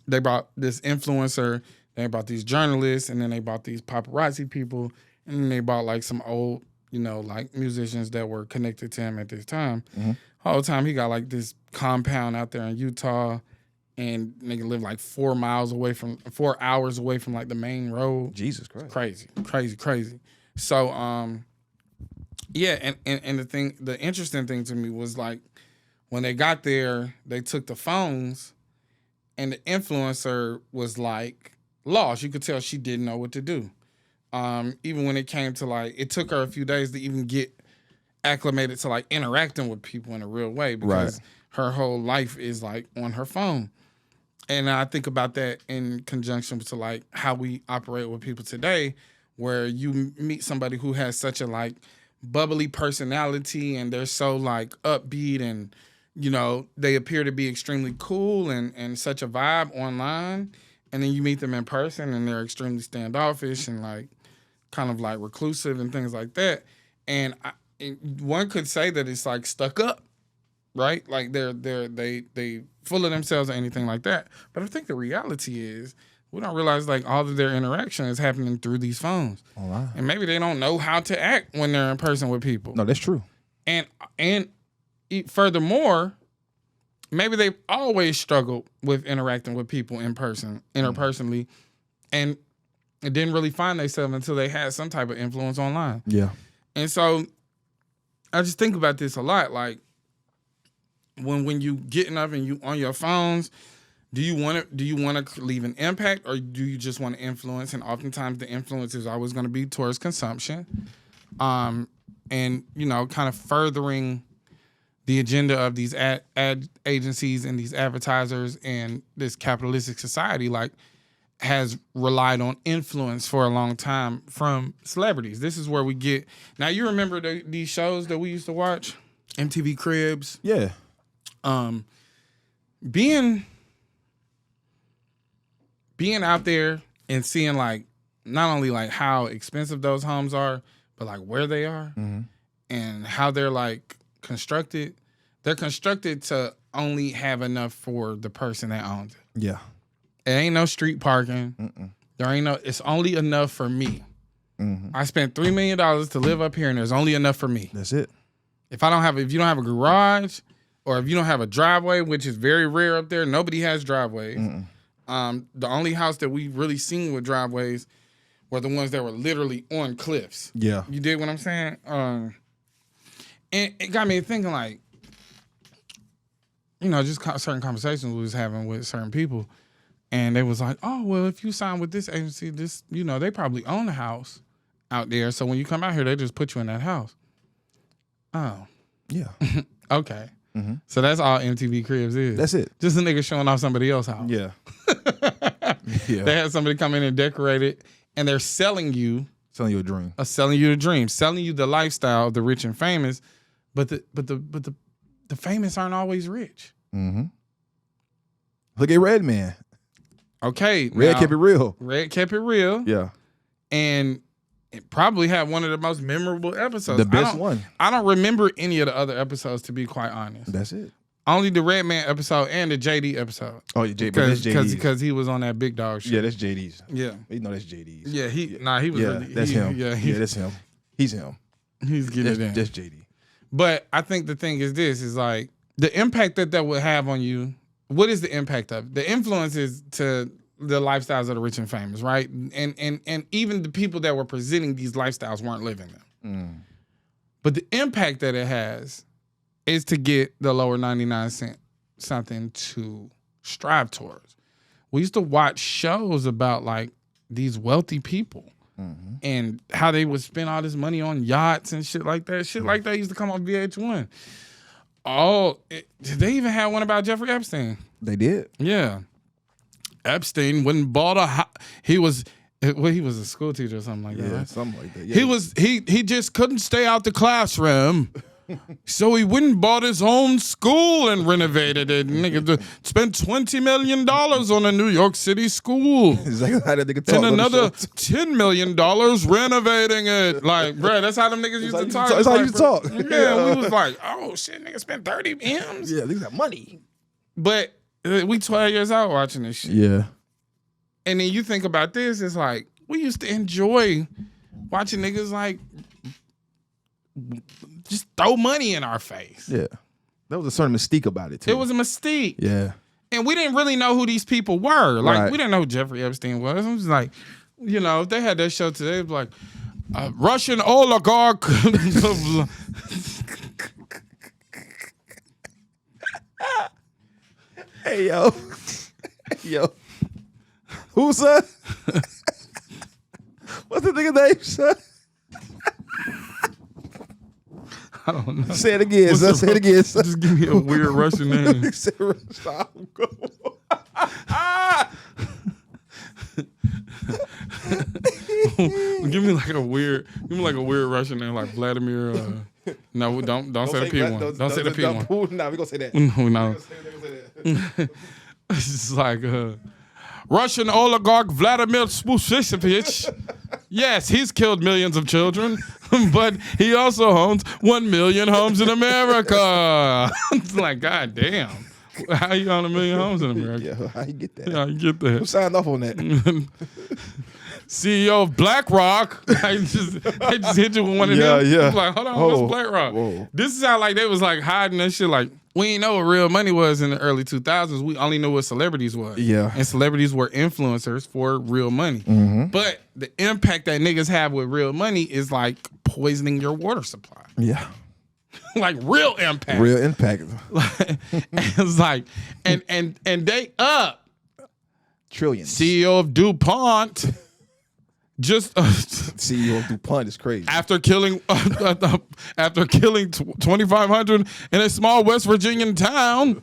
they brought this influencer, they brought these journalists, and then they brought these paparazzi people, and then they brought like some old, you know, like musicians that were connected to him at this time. Mm-hmm. The whole time he got like this compound out there in Utah, and nigga lived like 4 hours away from like the main road. Jesus Christ. Crazy. So, yeah, and the interesting thing to me was like when they got there, they took the phones, and the influencer was like lost. You could tell she didn't know what to do. Even when it came to like, it took her a few days to even get acclimated to like interacting with people in a real way because her whole life is like on her phone. And I think about that in conjunction to like how we operate with people today, where you meet somebody who has such a like bubbly personality and they're so like upbeat and, you know, they appear to be extremely cool and such a vibe online. And then you meet them in person and they're extremely standoffish and like kind of like reclusive and things like that. And one could say that it's like stuck up, right? Like they full of themselves or anything like that. But I think the reality is we don't realize like all of their interaction is happening through these phones. Oh, wow. And maybe they don't know how to act when they're in person with people. No, that's true. And furthermore, maybe they've always struggled with interacting with people in person, interpersonally, and it didn't really find themselves until they had some type of influence online. Yeah. And so I just think about this a lot. Like when you getting up and you on your phones, do you want to leave an impact or do you just want to influence? And oftentimes the influence is always going to be towards consumption, and you know, kind of furthering the agenda of these ad agencies and these advertisers and this capitalistic society. Like has relied on influence for a long time from celebrities. This is where we get... Now, you remember these shows that we used to watch? MTV Cribs? Yeah. Being out there and seeing, like, not only, like, how expensive those homes are, but, like, where they are and how they're, like, constructed. They're constructed to only have enough for the person that owns it. Yeah. It ain't no street parking. There ain't no. It's only enough for me. I spent $3 million to live up here, and there's only enough for me. That's it. If you don't have a garage, or if you don't have a driveway, which is very rare up there, nobody has driveways. The only house that we really seen with driveways were the ones that were literally on cliffs. Yeah. You dig what I'm saying? And it got me thinking, like, you know, just certain conversations we was having with certain people. And they was like, oh, well, if you sign with this agency, this, you know, they probably own a house out there. So when you come out here, they just put you in that house. Oh. Yeah. Okay. So that's all MTV Cribs is. That's it. Just a nigga showing off somebody else's house. Yeah. They had somebody come in and decorate it, and they're selling you. Selling you a dream. Selling you the dream. Selling you the lifestyle of the rich and famous. But the famous aren't always rich. Look at Redman. Okay. Red kept it real. Red kept it real. Yeah. And it probably had one of the most memorable episodes. The best one. I don't remember any of the other episodes, to be quite honest. That's it. Only the Redman episode and the JD episode. Oh, yeah, that's JD's. Because he was on that big dog shit. Yeah, that's JD's. Yeah. You know that's JD's. Yeah, he was really... That's him. Yeah, that's him. He's him. He's getting it in. That's JD. But I think the thing is this, is like, the impact that would have on you, what is the impact of it? The influence is to the lifestyles of the rich and famous, right? And even the people that were presenting these lifestyles weren't living them. But the impact that it has is to get the lower 99 cent something to strive towards. We used to watch shows about like these wealthy people and how they would spend all this money on yachts and shit like that. Shit like that used to come on VH1. They even had one about Jeffrey Epstein. They did? Yeah. Epstein went and bought he was a school teacher or something like that. Yeah, right? something like that. Yeah. He just couldn't stay out the classroom. So he went and bought his own school and renovated it. Nigga spent $20 million on a New York City school. Exactly how that nigga talk. And another $10 million renovating it. Like, bro, that's how them niggas used to talk. That's how you used to talk. Yeah, we was like, oh shit, nigga spent 30 M's. Yeah, they got money. But we 12 years old watching this shit. Yeah. And then you think about this, it's like, we used to enjoy watching niggas like just throw money in our face. Yeah. There was a certain mystique about it, too. It was a mystique. Yeah. And we didn't really know who these people were. Like, Right. we didn't know who Jeffrey Epstein was. It was like, you know, if they had that show today, it was like, Russian oligarch. Hey, yo. Yo. Who's son? What's the nigga name, son? I don't know. Say it again, son. Say it again, son. Just give me a weird Russian name. Say Russian. Give me like a weird Russian name like Vladimir. No, don't say the P one. Don't say the P one. Nah, we gonna say that. No. It's just like Russian oligarch Vladimir Spusicevich. Yes, he's killed millions of children, but he also owns 1 million homes in America. It's like, God damn. How you own 1 million homes in America? Yeah, how you get that? Yeah, you get that. Who signed off on that? CEO of BlackRock. I just hit you with one of them. Yeah. I'm like, hold on, what's BlackRock? Whoa. This is how like they was like hiding that shit. Like we ain't know what real money was in the early 2000s. We only knew what celebrities was. Yeah. And celebrities were influencers for real money. Mm-hmm. But the impact that niggas have with real money is like poisoning your water supply. Yeah. Like real impact. Real impact. It's like, and they up. Trillions. CEO of DuPont. Just CEO of DuPont is crazy. after killing 2,500 in a small West Virginian town,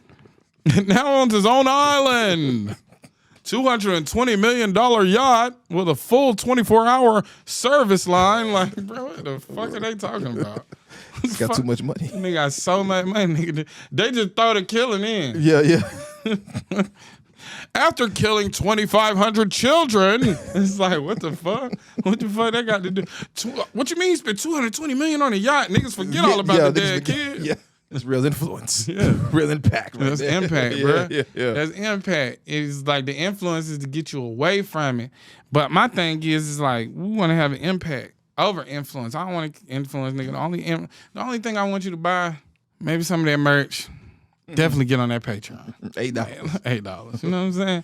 now owns his own island. $220 million yacht with a full 24-hour service line. Like, bro, what the fuck are they talking about? He's got too much money. They got so much money. Nigga. They just throw the killing in. Yeah. After killing 2,500 children, it's like, what the fuck? What the fuck they got to do? What you mean he spent $220 million on a yacht? Niggas forget all about the dead kid. Yeah, that's real influence. Yeah. Real impact. Right That's there. impact, bro. Yeah. That's impact. It's like the influence is to get you away from it. But my thing is like, we want to have an impact over influence. I don't want to influence nigga. The only thing I want you to buy, maybe some of that merch. Definitely get on that Patreon. $8. $8. You know what I'm saying?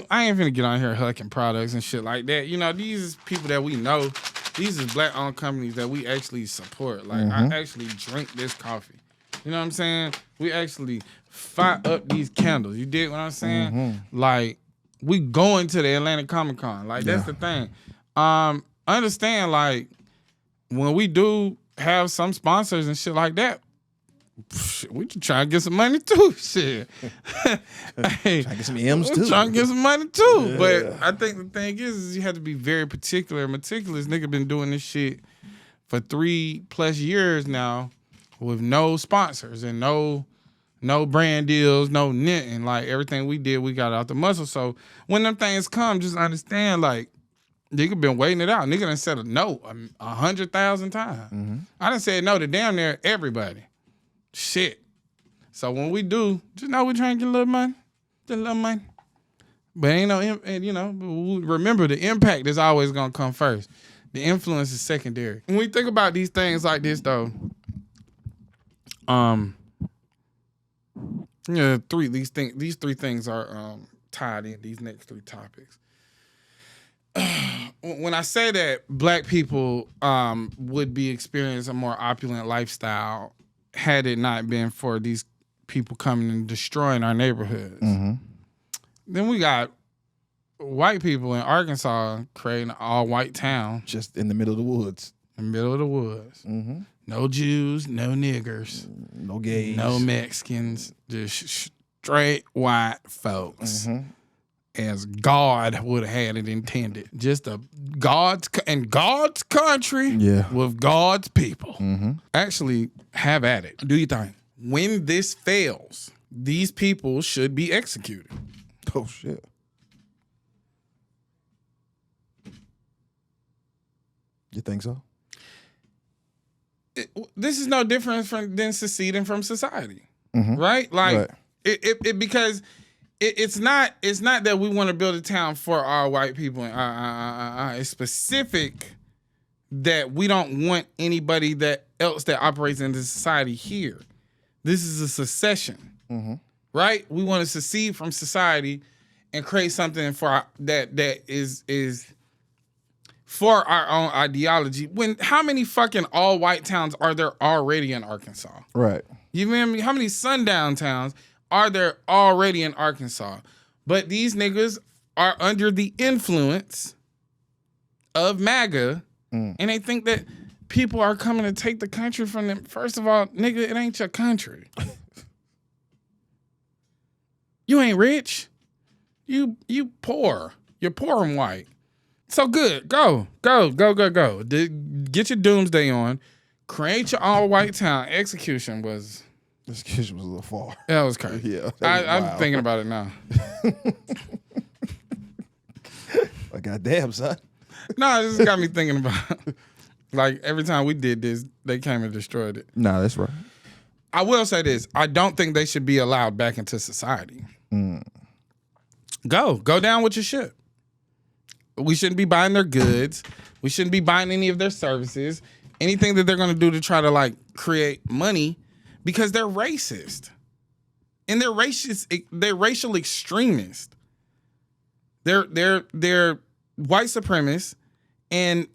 I ain't finna get on here hucking products and shit like that. You know, these is people that we know. These is black-owned companies that we actually support. Like, I actually drink this coffee. You know what I'm saying? We actually fire up these candles. You dig what I'm saying? Like, we going to the Atlanta Comic-Con. Like, that's the thing. Understand, like, when we do have some sponsors and shit like that, we just trying to get some money too. Shit. Hey, Trying to get some M's too. Trying to get some money too. Yeah. But I think the thing is you have to be very meticulous. Nigga been doing this shit for 3+ years now with no sponsors and no brand deals, no knitting. Like everything we did, we got out the muscle. So when them things come, just understand like nigga been waiting it out. Nigga done said a no 100,000 times. I done said no to damn near everybody. Shit. So when we do, just know we trying to get a little money. Just a little money. But ain't no, you know, remember the impact is always going to come first. The influence is secondary. When we think about these things like this, though, these three things are tied in, these next three topics. When I say that black people would be experiencing a more opulent lifestyle had it not been for these people coming and destroying our neighborhoods. Then we got white people in Arkansas creating an all-white town. Just in the middle of the woods. In the middle of the woods. No Jews, no niggers. No gays. No Mexicans. Just straight white folks. As God would have had it intended. Just God's country with God's people. Actually, have at it. Do your thing. When this fails, these people should be executed. Oh, shit. You think so? This is no different than seceding from society. Right? Like, because... It's not that we want to build a town for our white people. It's specific that we don't want anybody else that operates in the society here. This is a secession, right? We want to secede from society and create something for that is for our own ideology. How many fucking all white towns are there already in Arkansas? Right. You feel me? How many sundown towns are there already in Arkansas? But these niggas are under the influence of MAGA, and they think that people are coming to take the country from them. First of all, nigga, it ain't your country. You ain't rich. You poor. You're poor and white. So good. Go. Get your doomsday on. Create your all-white town. Execution was a little far. That was crazy. Yeah. I'm thinking about it now. Goddamn, son. No, it just got me thinking about like every time we did this, they came and destroyed it. Nah, that's right. I will say this. I don't think they should be allowed back into society. Go down with your shit. We shouldn't be buying their goods. We shouldn't be buying any of their services. Anything that they're going to do to try to like create money because they're racist. And they're racial extremists. They're white supremacists and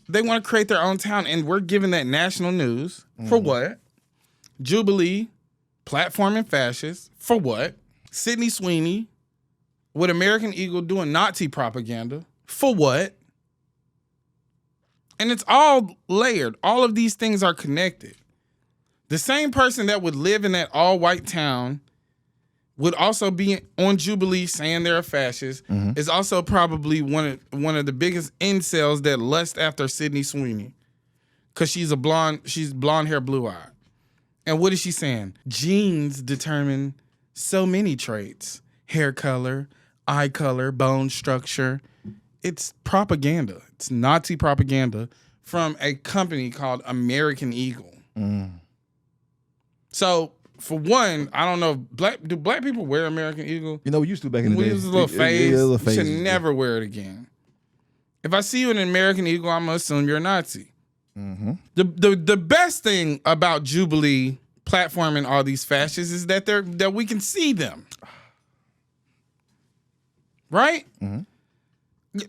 they want to create their own town and we're giving that national news for what? Jubilee, platforming fascists for what? Sydney Sweeney with American Eagle doing Nazi propaganda for what? And it's all layered. All of these things are connected. The same person that would live in that all-white town would also be on Jubilee saying they're a fascist, is also probably one of the biggest incels that lust after Sydney Sweeney. Because she's blonde hair, blue-eyed. And what is she saying? Genes determine so many traits. Hair color, eye color, bone structure. It's propaganda. It's Nazi propaganda from a company called American Eagle. So, for one, I don't know, do black people wear American Eagle? You know, we used to back in the day. We used a little phase. Yeah, You should never wear it again. If I see you in an American Eagle, I'm going to assume you're a Nazi. The best thing about Jubilee platforming all these fascists is that we can see them. Right?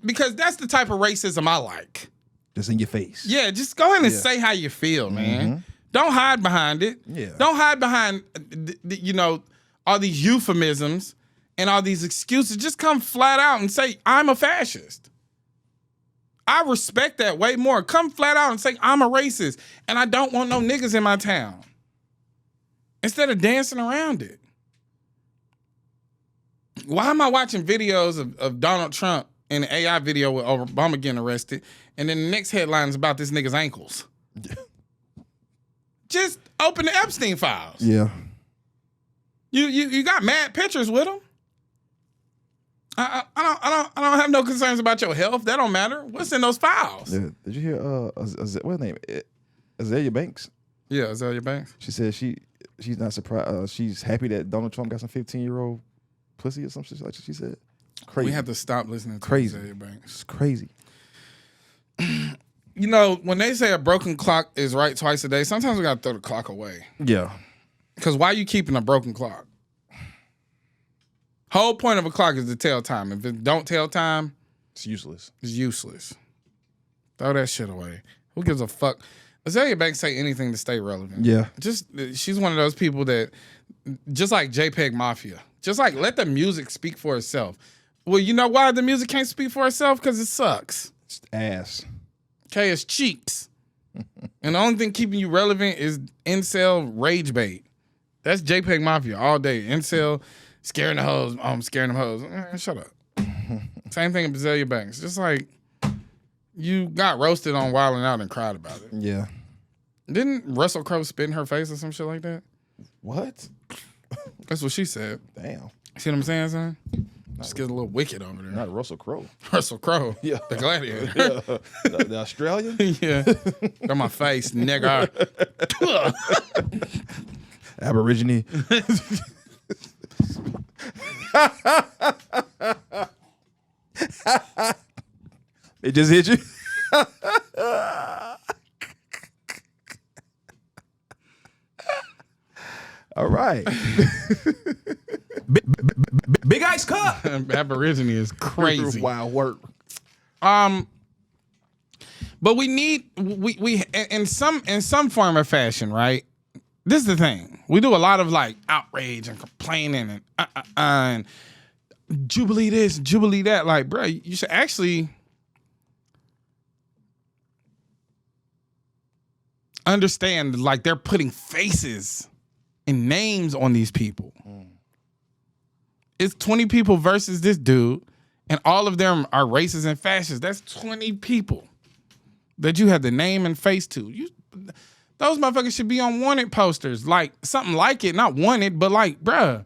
Because that's the type of racism I like. Just in your face. Yeah, just go ahead and say how you feel, man. Don't hide behind it. Yeah. Don't hide behind, all these euphemisms and all these excuses. Just come flat out and say, I'm a fascist. I respect that way more. Come flat out and say, I'm a racist and I don't want no niggas in my town. Instead of dancing around it. Why am I watching videos of Donald Trump in an AI video with Obama getting arrested and then the next headline is about this nigga's ankles? Just open the Epstein files. Yeah. You got mad pictures with him. I don't have no concerns about your health. That don't matter. What's in those files? Yeah. Did you hear what's her name? Azalea Banks. Yeah, Azalea Banks. She said she's not surprised. She's happy that Donald Trump got some 15-year-old pussy or some shit like she said. Crazy. We have to stop listening to Crazy. Azalea Banks. It's crazy. You know, when they say a broken clock is right twice a day, sometimes we got to throw the clock away. Yeah. Because why are you keeping a broken clock? Whole point of a clock is to tell time. If it don't tell time, it's useless. It's useless. Throw that shit away. Who gives a fuck? Azalea Banks say anything to stay relevant. Yeah. She's one of those people that, just like JPEG Mafia, just like let the music speak for itself. Well, you know why the music can't speak for itself? Because it sucks. It's ass. Okay, it's cheeks. And the only thing keeping you relevant is incel rage bait. That's JPEG Mafia all day. Incel scaring the hoes. I'm scaring them hoes. Shut up. Same thing with Azalea Banks. Just like you got roasted on Wildin' Out and cried about it. Yeah. Didn't Russell Crowe spit in her face or some shit like that? What? That's what she said. Damn. See what I'm saying, son? Just get a little wicked over there. Not Russell Crowe. Russell Crowe. Yeah. The gladiator. Yeah. The Australian? Yeah. On my face, nigga. Aborigine. It just hit you? All right. Big Ice Cup. Aborigine is crazy. Wild work. But we need we in some form or fashion, right? This is the thing. We do a lot of like outrage and complaining and Jubilee this, Jubilee that. Like, bro, you should actually understand like they're putting faces and names on these people. It's 20 people versus this dude, and all of them are racist and fascists. That's 20 people that you have the name and face to. Those motherfuckers should be on wanted posters, like something like it, not wanted, but like, bruh,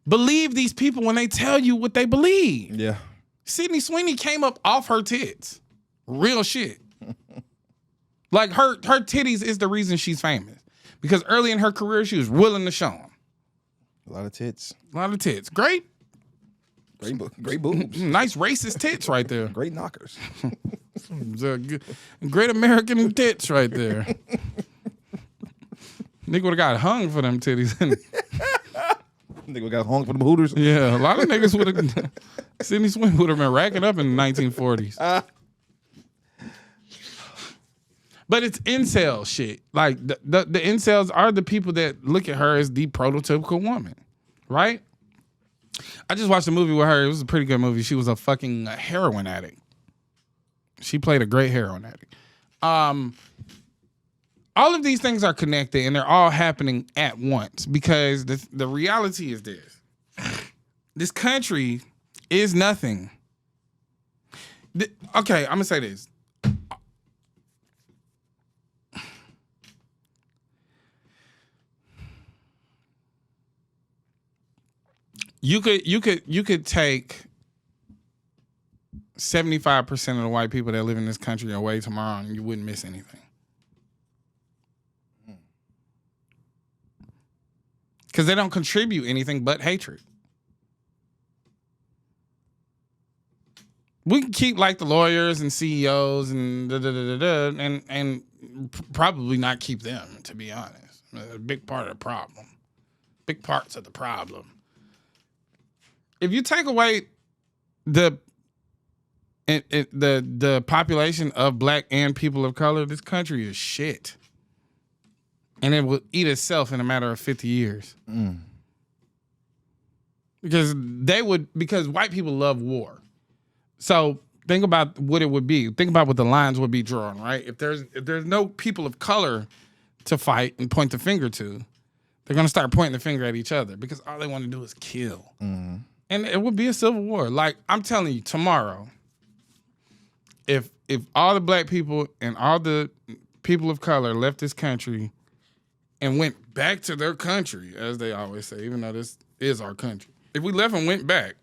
believe these people when they tell you what they believe. Yeah. Sydney Sweeney came up off her tits. Real shit. Like her titties is the reason she's famous. Because early in her career, she was willing to show them. A lot of tits. A lot of tits. Great boobs. Nice racist tits right there. Great knockers. Great American tits right there. Nigga would have got hung for them titties. Nigga got hung for them hooters. Yeah, a lot of niggas would have. Sydney Sweeney would have been racking up in the 1940s. But it's incel shit. Like the incels are the people that look at her as the prototypical woman, right? I just watched a movie with her. It was a pretty good movie. She was a fucking heroin addict. She played a great heroin addict. All of these things are connected, and they're all happening at once because the reality is this. This country is nothing. Okay, I'm going to say this. You could take 75% of the white people that live in this country away tomorrow, and you wouldn't miss anything. Because they don't contribute anything but hatred. We can keep like the lawyers and CEOs and and probably not keep them, to be honest. A big part of the problem. Big parts of the problem. If you take away the population of black and people of color, this country is shit. And it will eat itself in a matter of 50 years. Because white people love war. So think about what it would be. Think about what the lines would be drawn, right? If there's no people of color to fight and point the finger to, they're gonna start pointing the finger at each other because all they want to do is kill. And it would be a civil war. Like, I'm telling you, tomorrow, if all the black people and all the people of color left this country and went back to their country, as they always say, even though this is our country, if we left and went back,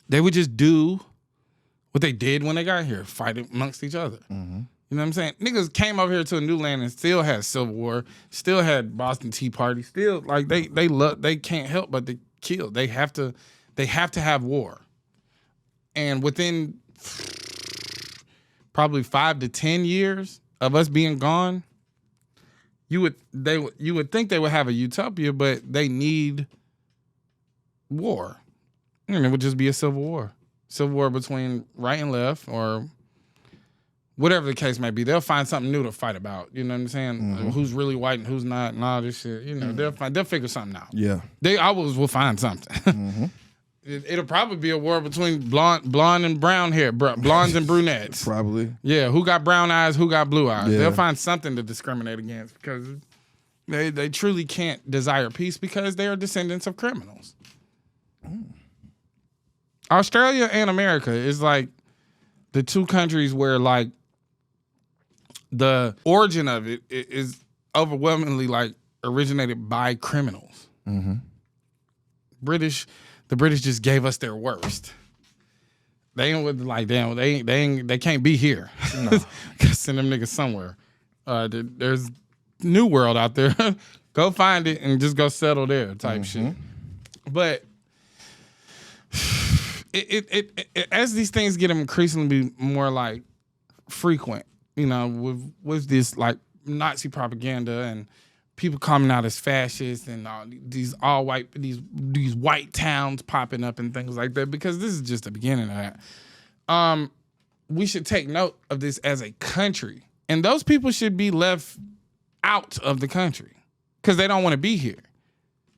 they would just do what they did when they got here, fight amongst each other. You know what I'm saying? Niggas came over here to a new land and still had Civil War, still had Boston Tea Party, still like they can't help but to kill. They have to have war. And within probably 5 to 10 years of us being gone, you would think they would have a utopia, but they need war. And it would just be a civil war. Civil war between right and left, or whatever the case may be. They'll find something new to fight about. You know what I'm saying? Who's really white and who's not, and all this shit. You know, they'll figure something out. Yeah, they always will find something. It'll probably be a war between blonde and brown hair, blondes and brunettes. Probably. Yeah, who got brown eyes, who got blue eyes. Yeah. They'll find something to discriminate against because they truly can't desire peace because they are descendants of criminals. Australia and America is like the two countries where like the origin of it is overwhelmingly like originated by criminals. The British just gave us their worst. They ain't like damn. They can't be here. No. Gotta send them niggas somewhere. There's New World out there. Go find it and just go settle there type shit. But it as these things get increasingly more like frequent, you know, with this like Nazi propaganda and people coming out as fascists and these all white these white towns popping up and things like that, because this is just the beginning of that. We should take note of this as a country, and those people should be left out of the country because they don't want to be here.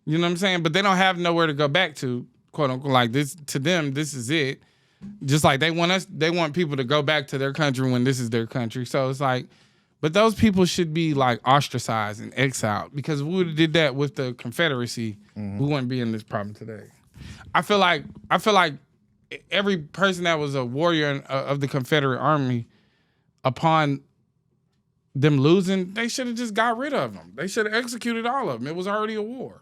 You know what I'm saying? But they don't have nowhere to go back to, quote unquote. Like this to them, this is it. Just like they want people to go back to their country when this is their country. So it's like, but those people should be like ostracized and exiled, because if we would have did that with the Confederacy, we wouldn't be in this problem today. I feel like every person that was a warrior of the Confederate Army, upon them losing, they should have just got rid of them. They should have executed all of them. It was already a war.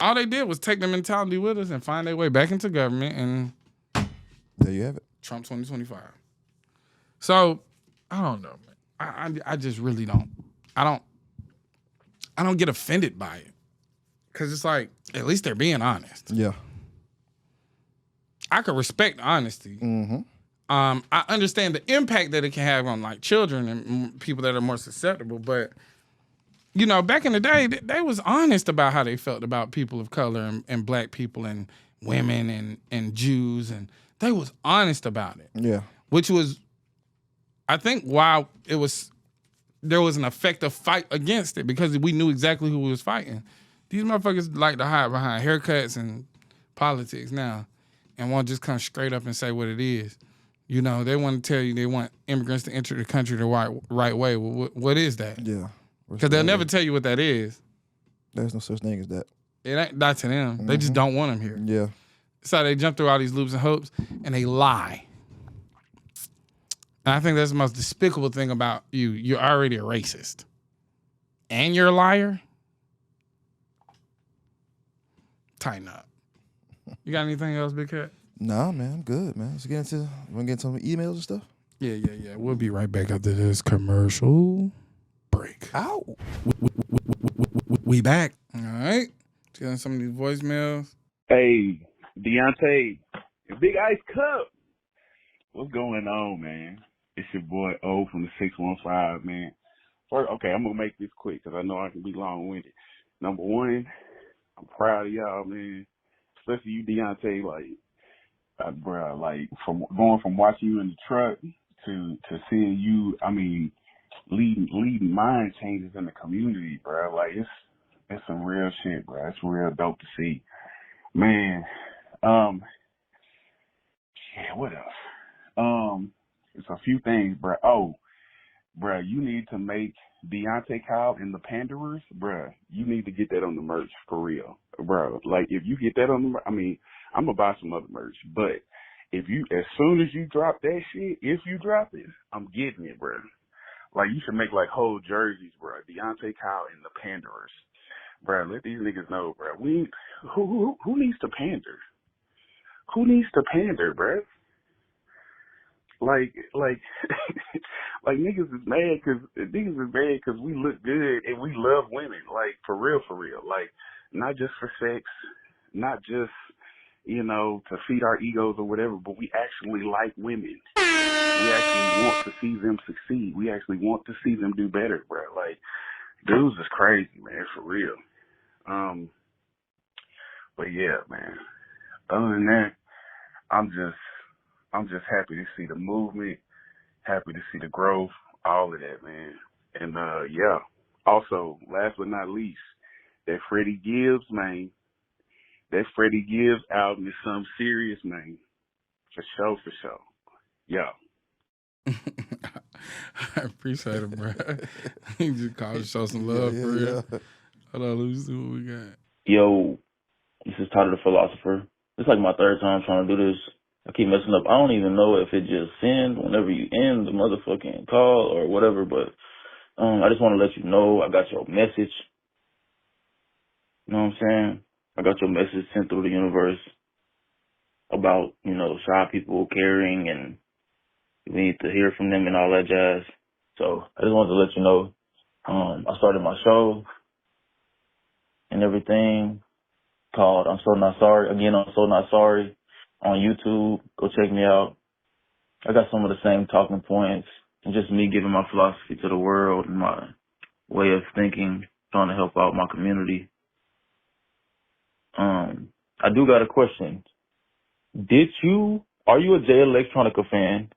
All they did was take the mentality with us and find their way back into government, and there you have it. Trump 2025. So I don't know, man. I just really don't. I don't get offended by it, because it's like, at least they're being honest. Yeah. I could respect honesty. Mm-hmm. I understand the impact that it can have on like children and people that are more susceptible, but you know, back in the day, they was honest about how they felt about people of color and black people and women and Jews, and they was honest about it. Yeah. Which was, I think, why there was an effective fight against it, because we knew exactly who we was fighting. These motherfuckers like to hide behind haircuts and politics now, and won't just come straight up and say what it is. You know, they want to tell you they want immigrants to enter the country the right way. Well, what is that? Yeah. Because they'll never tell you what that is. There's no such thing as that. It ain't not to them. Mm-hmm. They just don't want them here. Yeah. So they jump through all these loops and hoops, and they lie. And I think that's the most despicable thing about you. You're already a racist. And you're a liar? Tighten up. You got anything else, Big Cat? Nah, man, I'm good, man. Let's get into, you want to get into some emails and stuff? Yeah. We'll be right back after this commercial break. Ow. We back. All right. Let's get on some of these voicemails. Hey, Deontay, Big Ice Cup. What's going on, man? It's your boy O from the 615, man. First, okay, I'm going to make this quick because I know I can be long-winded. Number one, I'm proud of y'all, man. Especially you, Deontay, bro, like from going from watching you in the truck to seeing you, I mean, leading mind changes in the community, bro. Like it's some real shit, bro. It's real dope to see, man. Yeah, what else? It's a few things, bro. Oh, bro, you need to make Deontay Kyle and the Panderers, bro. You need to get that on the merch for real, bro. Like if you get that on the, I mean, I'm gonna buy some other merch, but as soon as you drop that shit, if you drop it, I'm getting it, bro. Like you should make like whole jerseys, bro. Deontay Kyle and the Panderers, bro. Let these niggas know, bro. Who needs to pander? Who needs to pander, bro? Like niggas is mad because we look good and we love women, like for real. Like not just for sex, not just, you know, to feed our egos or whatever, but we actually like women. We actually want to see them succeed. We actually want to see them do better, bro. Like dudes is crazy, man, for real. But yeah, man. Other than that, I'm just happy to see the movement, happy to see the growth, all of that, man. And yeah. Also, last but not least, that Freddie Gibbs, man. That Freddie Gibbs album is something serious, man. For sure. Yeah. I appreciate it, bro. You just called to show some love, for real. Yeah. Hold on, let me see what we got. Yo, this is Tyler the Philosopher. It's like my third time trying to do this. I keep messing up. I don't even know if it just sends whenever you end the motherfucking call or whatever, but I just want to let you know I got your message. You know what I'm saying? I got your message sent through the universe about, you know, shy people caring and we need to hear from them and all that jazz. So I just wanted to let you know I started my show and everything called I'm So Not Sorry. Again, I'm So Not Sorry on YouTube. Go check me out. I got some of the same talking points and just me giving my philosophy to the world and my way of thinking, trying to help out my community. I do got a question. Are you a J Electronica fan?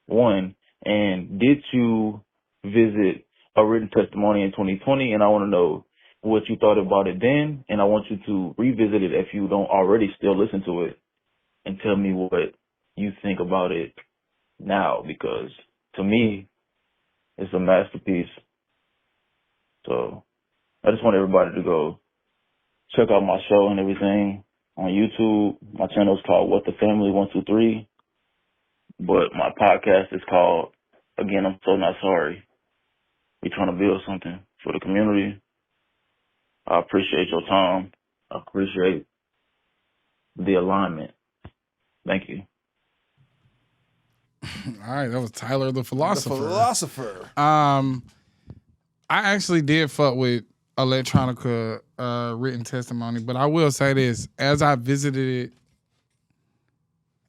One, and did you visit a written testimony in 2020? And I want to know what you thought about it then, and I want you to revisit it if you don't already still listen to it, and tell me what you think about it now, because to me, it's a masterpiece. So I just want everybody to go check out my show and everything. on YouTube. My channel is called What the Family 123, but my podcast is called Again, I'm So Not Sorry. We're trying to build something for the community. I appreciate your time. I appreciate the alignment. Thank you. All right, that was Tyler the Philosopher. The Philosopher. I actually did fuck with Electronica written testimony, but I will say this: as I visited it,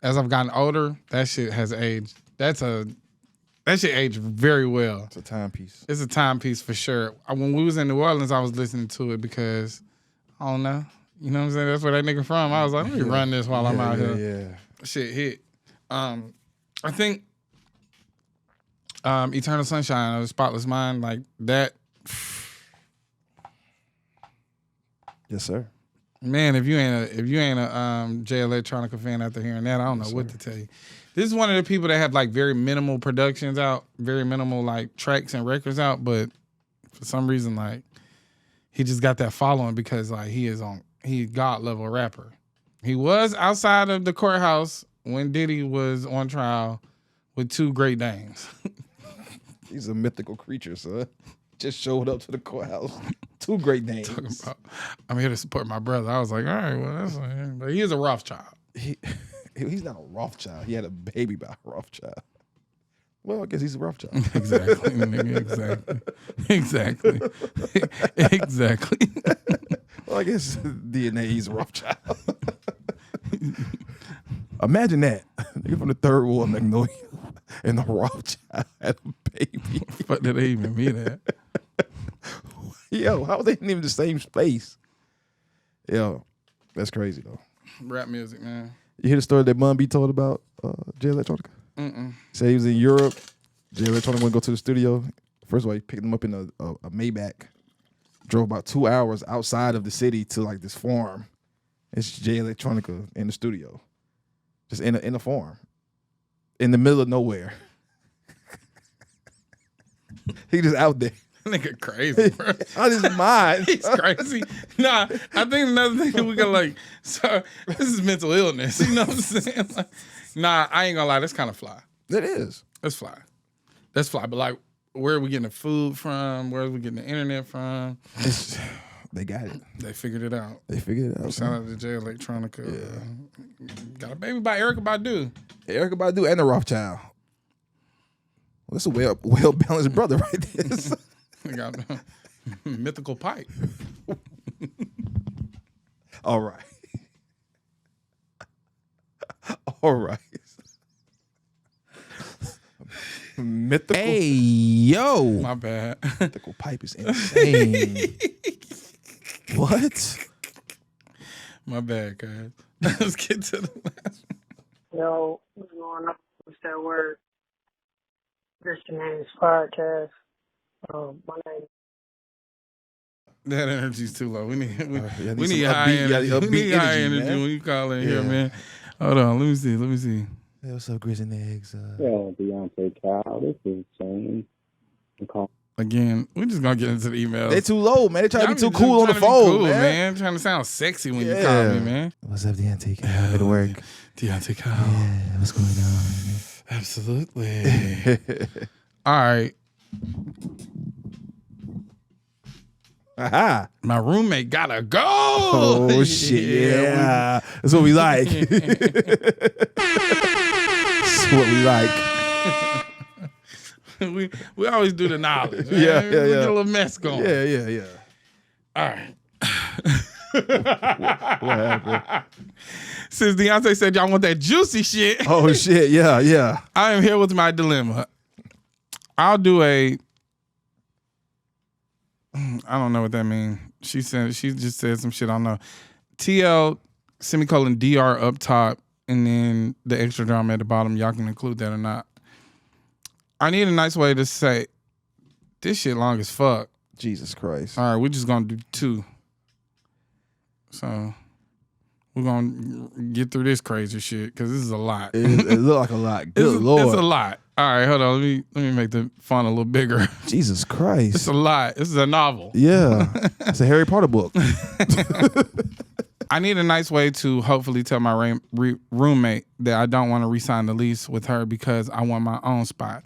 as I've gotten older, that shit has aged. That shit aged very well. It's a timepiece. It's a timepiece for sure. When we was in New Orleans, I was listening to it because I don't know. You know what I'm saying? That's where that nigga from. I was like, let me run this while I'm out here. Yeah. Shit hit. I think Eternal Sunshine of the Spotless Mind, like that. Yes, sir. Man, if you ain't a J Electronica fan after hearing that, I don't know what to tell you. This is one of the people that have like very minimal productions out, very minimal like tracks and records out, but for some reason like he just got that following because like he's God level rapper. He was outside of the courthouse when Diddy was on trial with two Great Danes. He's a mythical creature, son. Just showed up to the courthouse. Two Great Danes. I'm here to support my brother. I was like, all right, well, that's but he is a Rothschild. He's not a Rothschild. He had a baby by a Rothschild. Well, I guess he's a Rothschild. Exactly. Exactly. Exactly. Well, I guess DNA, he's a Rothschild. Imagine that. Nigga from the third ward, Magnolia, and the Rothschild had a baby. But did they even mean that? Yo, how are they in even the same space? Yo, that's crazy though. Rap music, man. You hear the story that Bun B told about J Electronica? Said he was in Europe. J Electronica went to go to the studio. First of all, he picked him up in a Maybach. Drove about 2 hours outside of the city to like this farm. It's J Electronica in the studio, just in a farm, in the middle of nowhere. He just out there. Nigga crazy, bro. Out his mind. He's crazy. Nah, I think another thing that we got like, so this is mental illness. You know what I'm saying? Like, nah, I ain't gonna lie. That's kind of fly. It is. That's fly. That's fly. But like, where are we getting the food from? Where are we getting the internet from? They got it. They figured it out. They figured it out. Shout out to J Electronica. Yeah. Got a baby by Erykah Badu. Erykah Badu and the Rothschild. Well, that's a well balanced brother right there. They got mythical pipe. All right. All right. Mythical. Hey, yo. My bad. Mythical pipe is insane. What? My bad, guys. Let's get to the last one. Yo, what's going on? What's that word? Christian Names Podcast. My name. That energy's too low. We need some high upbeat- energy. upbeat We need high energy, energy man. when you call in here, Yeah. man. Hold on. Let me see. Hey, what's up, Grits and Eggs? Yeah, Deontay Cal, this is Shane. Again, we're just gonna get into the emails. They too low, man. They try to Y'all be too just cool on the trying to be phone, cool, man. Trying to sound sexy when you call me, man. What's up, Deontay Cal? How to work? Deontay Kyle. Yeah, what's going on? Absolutely. All right. Aha. My roommate gotta go. Oh, shit. Yeah. That's what we like. That's what we like. we always do the knowledge. Man. Yeah, We get a little mess going. Yeah. All right. What happened? Since Deontay said y'all want that juicy shit, Oh, shit. Yeah. I am here with my dilemma. I'll do I don't know what that means. She just said some shit I don't know. TL semicolon DR up top and then the extra drama at the bottom. Y'all can include that or not. I need a nice way to say this shit long as fuck. Jesus Christ. All right, we're just gonna do 2. So we're gonna get through this crazy shit because this is a lot. It look like a lot. Good Lord. It's a lot. All right, hold on. Let me make the font a little bigger. Jesus Christ. It's a lot. This is a novel. Yeah. It's a Harry Potter book. I need a nice way to hopefully tell my roommate that I don't want to re-sign the lease with her because I want my own spot.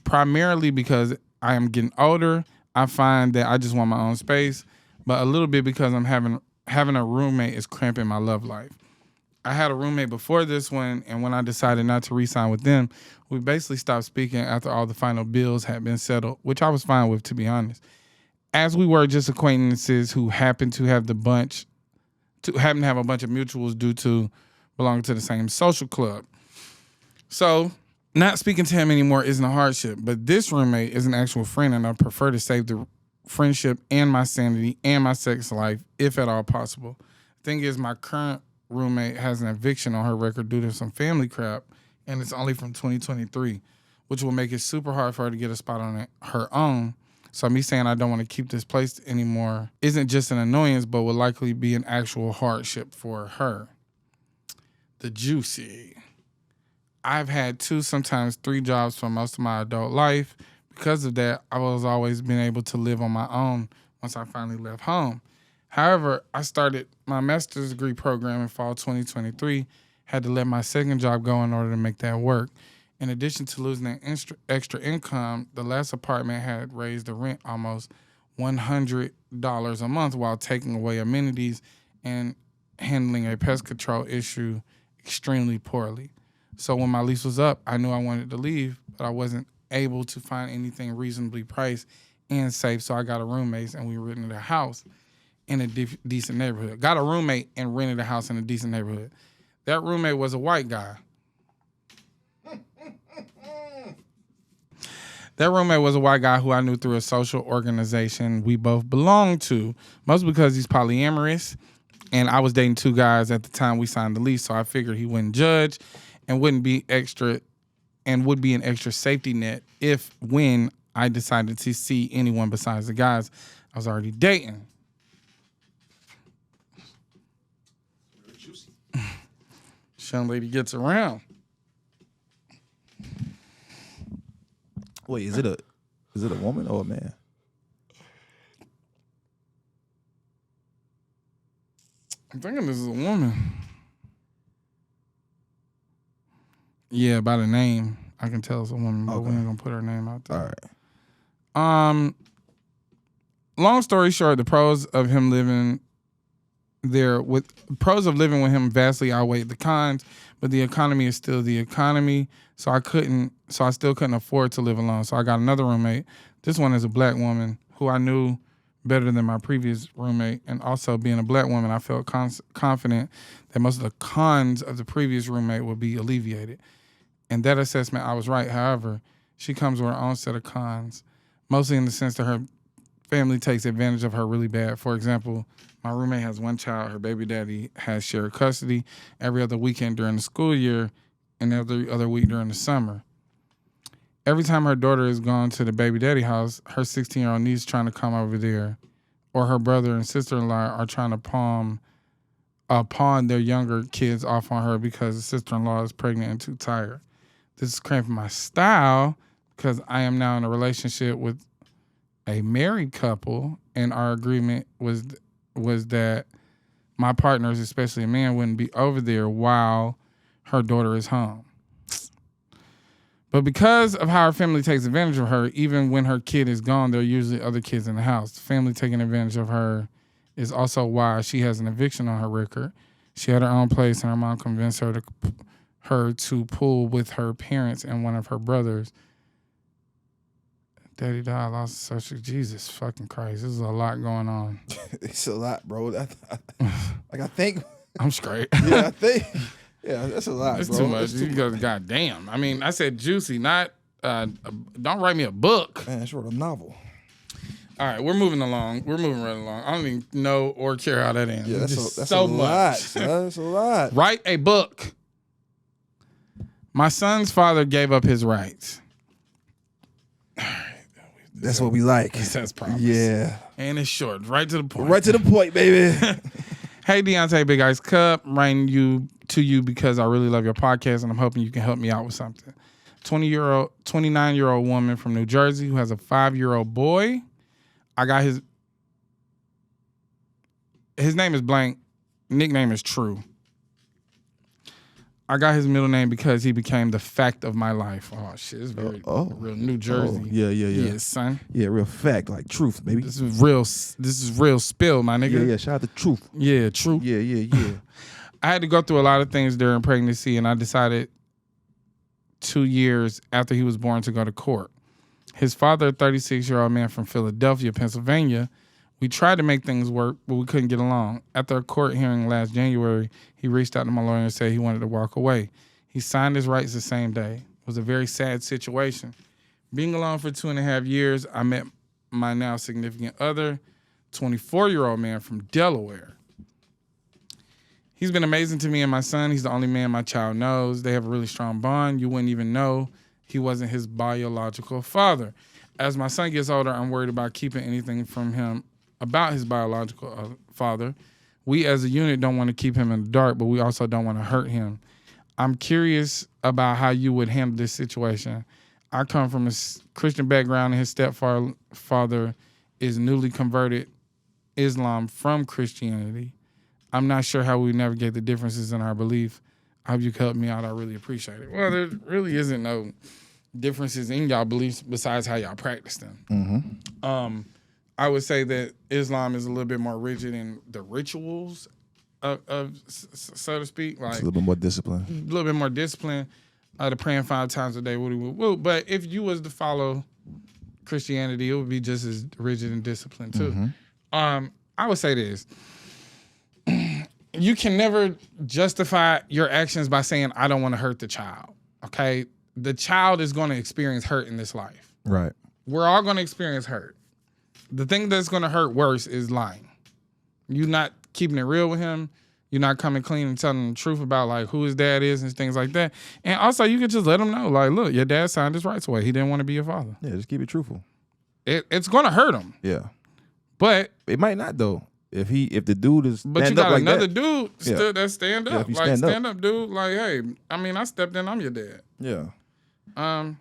Primarily because I am getting older. I find that I just want my own space, but a little bit because I'm having a roommate is cramping my love life. I had a roommate before this one, and when I decided not to re-sign with them, we basically stopped speaking after all the final bills had been settled, which I was fine with, to be honest. As we were just acquaintances who happened to have a bunch of mutuals due to belonging to the same social club. So not speaking to him anymore isn't a hardship, but this roommate is an actual friend, and I prefer to save the friendship and my sanity and my sex life, if at all possible. Thing is, my current roommate has an eviction on her record due to some family crap, and it's only from 2023, which will make it super hard for her to get a spot on her own. So me saying I don't want to keep this place anymore isn't just an annoyance, but will likely be an actual hardship for her. The juicy. I've had 2, sometimes 3 jobs for most of my adult life. Because of that, I was always been able to live on my own once I finally left home. However, I started my master's degree program in fall 2023, had to let my second job go in order to make that work. In addition to losing that extra income, the last apartment had raised the rent almost $100 a month while taking away amenities and handling a pest control issue extremely poorly. So when my lease was up, I knew I wanted to leave, but I wasn't able to find anything reasonably priced and safe, so I got a roommate and we rented a house in a decent neighborhood. Got a roommate and rented a house in a decent neighborhood. That roommate was a white guy. That roommate was a white guy who I knew through a social organization we both belonged to, mostly because he's polyamorous, and I was dating 2 guys at the time we signed the lease, so I figured he wouldn't judge and would be an extra safety net when I decided to see anyone besides the guys I was already dating. Young lady gets around. Wait, is it a woman or a man? I'm thinking this is a woman. Yeah, by the name, I can tell it's a woman, but we ain't gonna put her name out there. All right. Long story short, the pros of living with him vastly outweighed the cons, but the economy is still the economy, so I still couldn't afford to live alone. So I got another roommate. This one is a black woman who I knew better than my previous roommate, and also being a black woman, I felt confident that most of the cons of the previous roommate would be alleviated. In that assessment, I was right. However, she comes with her own set of cons, mostly in the sense that her family takes advantage of her really bad. For example, my roommate has 1 child. Her baby daddy has shared custody every other weekend during the school year and every other week during the summer. Every time her daughter is gone to the baby daddy house, her 16-year-old niece trying to come over there, or her brother and sister-in-law are trying to pawn their younger kids off on her because the sister-in-law is pregnant and too tired. This is cramping my style because I am now in a relationship with a married couple, and our agreement was that my partners, especially a man, wouldn't be over there while her daughter is home. But because of how her family takes advantage of her, even when her kid is gone, there are usually other kids in the house. The family taking advantage of her is also why she has an eviction on her record. She had her own place, and her mom convinced her to pull with her parents and one of her brothers. Daddy died, lost his social. Jesus fucking Christ. This is a lot going on. It's a lot, bro. I think. I'm straight. Yeah, I think. Yeah, that's a lot, That's bro. too much. You go, goddamn. I mean, I said juicy, not, don't write me a book. Man, I wrote a novel. All right, we're moving along. We're moving right along. I don't even know or care how that ends. Yeah, that's so a much. lot. That's a lot. Write a book. My son's father gave up his rights. That's what we like. That's promise. Yeah. And it's short. Right to the point. Right to the point, baby. Hey, Deontay Big Ice Cup. Writing to you because I really love your podcast, and I'm hoping you can help me out with something. 29-year-old woman from New Jersey who has a 5-year-old boy. I got his name is blank. nickname is True. I got his middle name because he became the fact of my life. Oh shit, it's very real New Jersey. Yeah, son. Yeah, real fact, like truth, baby. This is real spill, my nigga. Yeah, shout out to Truth. Yeah, True. Yeah. I had to go through a lot of things during pregnancy, and I decided 2 years after he was born to go to court. His father, a 36-year-old man from Philadelphia, Pennsylvania, we tried to make things work, but we couldn't get along. After a court hearing last January, he reached out to my lawyer and said he wanted to walk away. He signed his rights the same day. It was a very sad situation. Being alone for 2.5 years, I met my now significant other, 24-year-old man from Delaware. He's been amazing to me and my son. He's the only man my child knows. They have a really strong bond. You wouldn't even know he wasn't his biological father. As my son gets older, I'm worried about keeping anything from him about his biological father. We as a unit don't want to keep him in the dark, but we also don't want to hurt him. I'm curious about how you would handle this situation. I come from a Christian background, and his stepfather is newly converted Islam from Christianity. I'm not sure how we navigate the differences in our belief. I hope you can help me out. I really appreciate it. Well, there really isn't no differences in y'all beliefs besides how y'all practice them. Mm-hmm. I would say that Islam is a little bit more rigid in the rituals of so to speak. Like it's a little bit more discipline. A little bit more discipline. The praying 5 times a day. But if you was to follow Christianity, it would be just as rigid and disciplined too. Mm-hmm. I would say this. You can never justify your actions by saying, I don't want to hurt the child. Okay? The child is going to experience hurt in this life. Right. We're all going to experience hurt. The thing that's going to hurt worse is lying. You're not keeping it real with him. You're not coming clean and telling him the truth about like who his dad is and things like that. And also, you could just let him know, like, look, your dad signed his rights away. He didn't want to be your father. Yeah, just keep it truthful. It's going to hurt him. Yeah. But it might not though. If the dude is but you got like another that, dude still that stand up. Yeah, like stand up, dude. Like, hey, I mean, I stepped in, I'm your dad. Yeah. And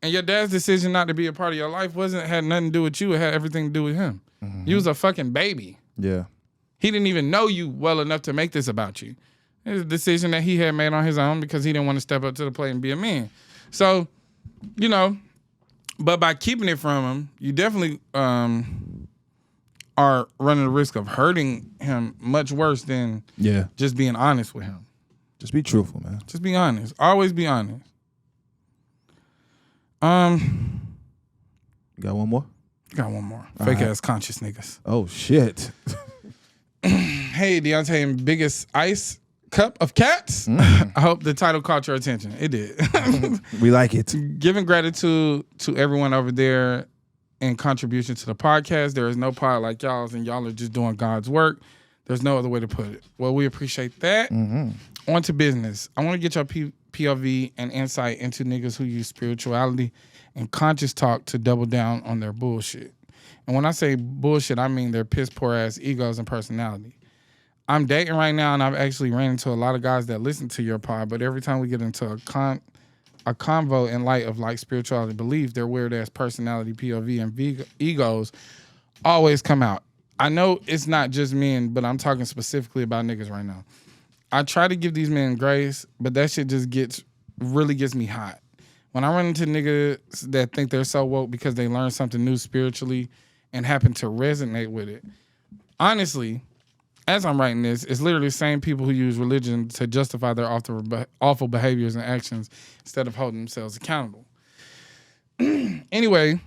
your dad's decision not to be a part of your life had nothing to do with you. It had everything to do with him. Mm-hmm. You was a fucking baby. Yeah. He didn't even know you well enough to make this about you. It was a decision that he had made on his own because he didn't want to step up to the plate and be a man. So, you know, but by keeping it from him, you definitely are running the risk of hurting him much worse than just being honest with him. Just be truthful, man. Just be honest. Always be honest. You got one more? Got one more. Fake ass conscious niggas. Oh shit. Hey, Deontay and biggest ice cup of cats. I hope the title caught your attention. It did. We like it. Giving gratitude to everyone over there in contribution to the podcast. There is no pod like y'all's, and y'all are just doing God's work. There's no other way to put it. Well, we appreciate that. Mm-hmm. On to business. I want to get your POV and insight into niggas who use spirituality and conscious talk to double down on their bullshit. And when I say bullshit, I mean their piss poor ass egos and personality. I'm dating right now, and I've actually ran into a lot of guys that listen to your pod, but every time we get into a convo in light of like spirituality belief, their weird ass personality, POV, and egos always come out. I know it's not just men, but I'm talking specifically about niggas right now. I try to give these men grace, but that shit just really gets me hot. When I run into niggas that think they're so woke because they learned something new spiritually and happen to resonate with it, honestly, as I'm writing this, it's literally the same people who use religion to justify their awful behaviors and actions instead of holding themselves accountable. Anyway,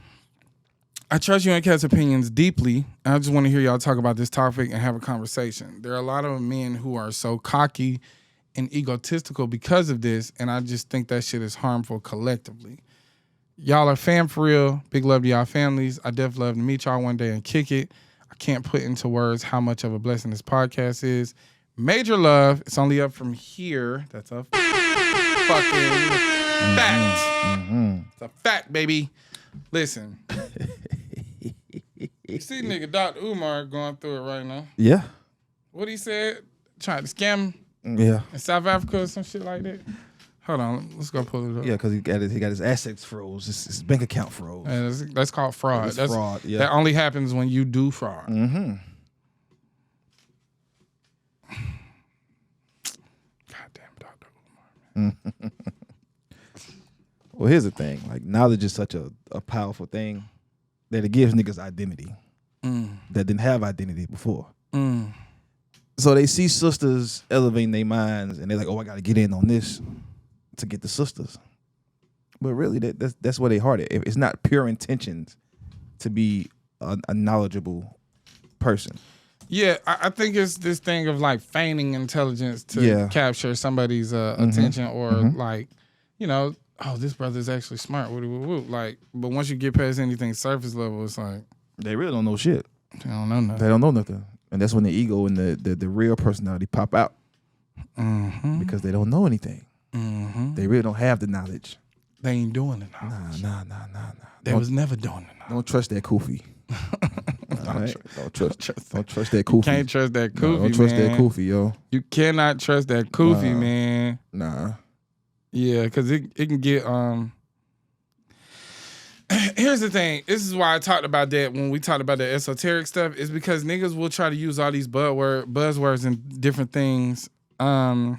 I trust you and Cat's opinions deeply. I just want to hear y'all talk about this topic and have a conversation. There are a lot of men who are so cocky and egotistical because of this, and I just think that shit is harmful collectively. Y'all are fam for real. Big love to y'all families. I definitely love to meet y'all one day and kick it. I can't put into words how much of a blessing this podcast is. Major love. It's only up from here. That's a fucking fact. Mm-hmm. It's a fact, baby. Listen. You see nigga Dr. Umar going through it right now. Yeah. What he said? Trying to scam him? Yeah. In South Africa or some shit like that? Hold on, let's go pull it up. Yeah, because he got his assets froze. His bank account froze. That's called fraud. That's fraud. Yeah. That only happens when you do fraud. Mm-hmm. Well, here's the thing. Like, knowledge is such a powerful thing that it gives niggas identity that didn't have identity before. So they see sisters elevating their minds, and they're like, "Oh, I got to get in on this to get the sisters." But really, that's where they heart at. It's not pure intentions to be a knowledgeable person. Yeah, I think it's this thing of like feigning intelligence to capture somebody's attention, or like, you know, oh, this brother's actually smart. Like, but once you get past anything surface level, it's like they really don't know shit. They don't know nothing. They don't know nothing, and that's when the ego and the real personality pop out because they don't know anything. They really don't have the knowledge. They ain't doing the knowledge. Nah. They was never doing the knowledge. Don't trust that kufi. Don't trust that kufi. Can't trust that kufi, man. Don't trust that kufi, yo. You cannot trust that kufi, man. Nah. Yeah, because it can get Here's the thing. This is why I talked about that when we talked about the esoteric stuff. Is because niggas will try to use all these buzzwords and different things in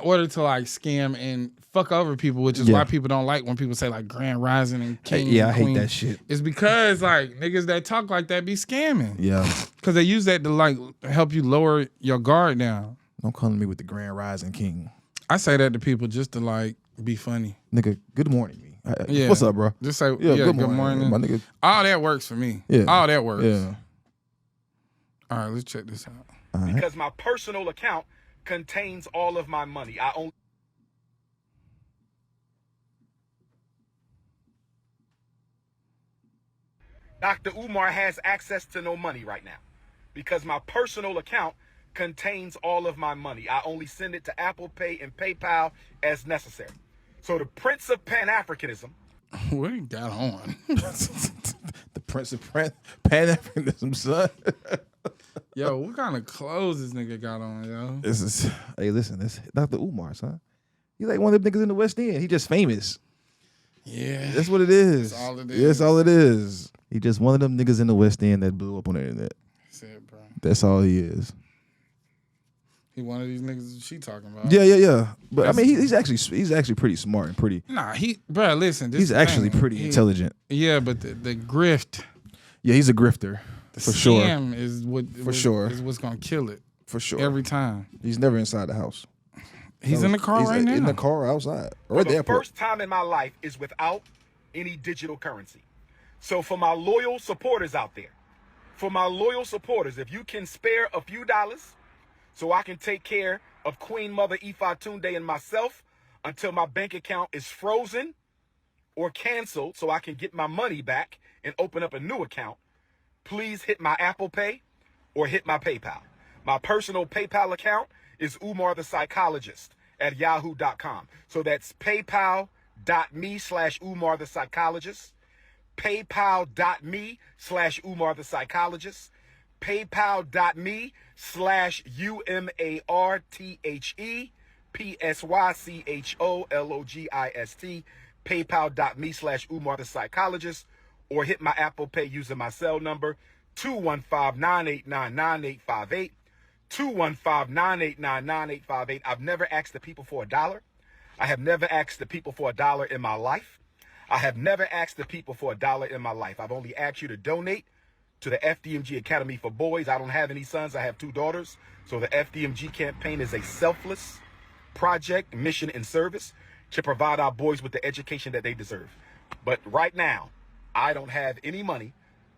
order to like scam and fuck over people, which is why people don't like when people say like Grand Rising and King. I hate that shit. It's because like niggas that talk like that be scamming. Yeah. Because they use that to like help you lower your guard down. Don't come to me with the Grand Rising King. I say that to people just to like be funny. Nigga, good morning, me. What's up, bro? Just say good morning. My nigga. All that works for me. Yeah. All that works. Yeah. All right, let's check this out. Right. Because my personal account contains all of my money. I only Dr. Umar has access to no money right now because my personal account contains all of my money. I only send it to Apple Pay and PayPal as necessary. So the Prince of Pan-Africanism. What you got on? The Prince of Pan-Africanism, son. Yo, what kind of clothes this nigga got on, yo? Hey, listen, this Dr. Umar, son. He's like one of them niggas in the West End. He just famous. Yeah. That's what it is. That's all it is. Yeah, that's all it is. He just one of them niggas in the West End that blew up on the internet. That's it, bro. That's all he is. He one of these niggas she talking about. Yeah. But I mean, he's actually pretty smart and pretty. Nah, bro, listen. He's actually pretty intelligent. Yeah, but the grift. Yeah, he's a grifter. For sure. Scam is what's gonna kill it. For sure. Every time. He's never inside the house. He's in the car right now. In the car outside. Or at the airport. First time in my life is without any digital currency. So for my loyal supporters out there, if you can spare a few dollars so I can take care of Queen Mother Ifa Tunde and myself until my bank account is frozen or canceled so I can get my money back and open up a new account, please hit my Apple Pay or hit my PayPal. My personal PayPal account is Umar the Psychologist at yahoo.com. So that's paypal.me/Umar the Psychologist, paypal.me/Umar the Psychologist, paypal.me/UMARTHEPSYCHOLOGIST, paypal.me/Umar the Psychologist, or hit my Apple Pay using my cell number 215-989-9858. 215-989-9858. I've never asked the people for $1. I have never asked the people for $1 in my life. I've only asked you to donate to the FDMG Academy for Boys. I don't have any sons. I have 2 daughters. So the FDMG campaign is a selfless project, mission, and service to provide our boys with the education that they deserve. But right now, I don't have any money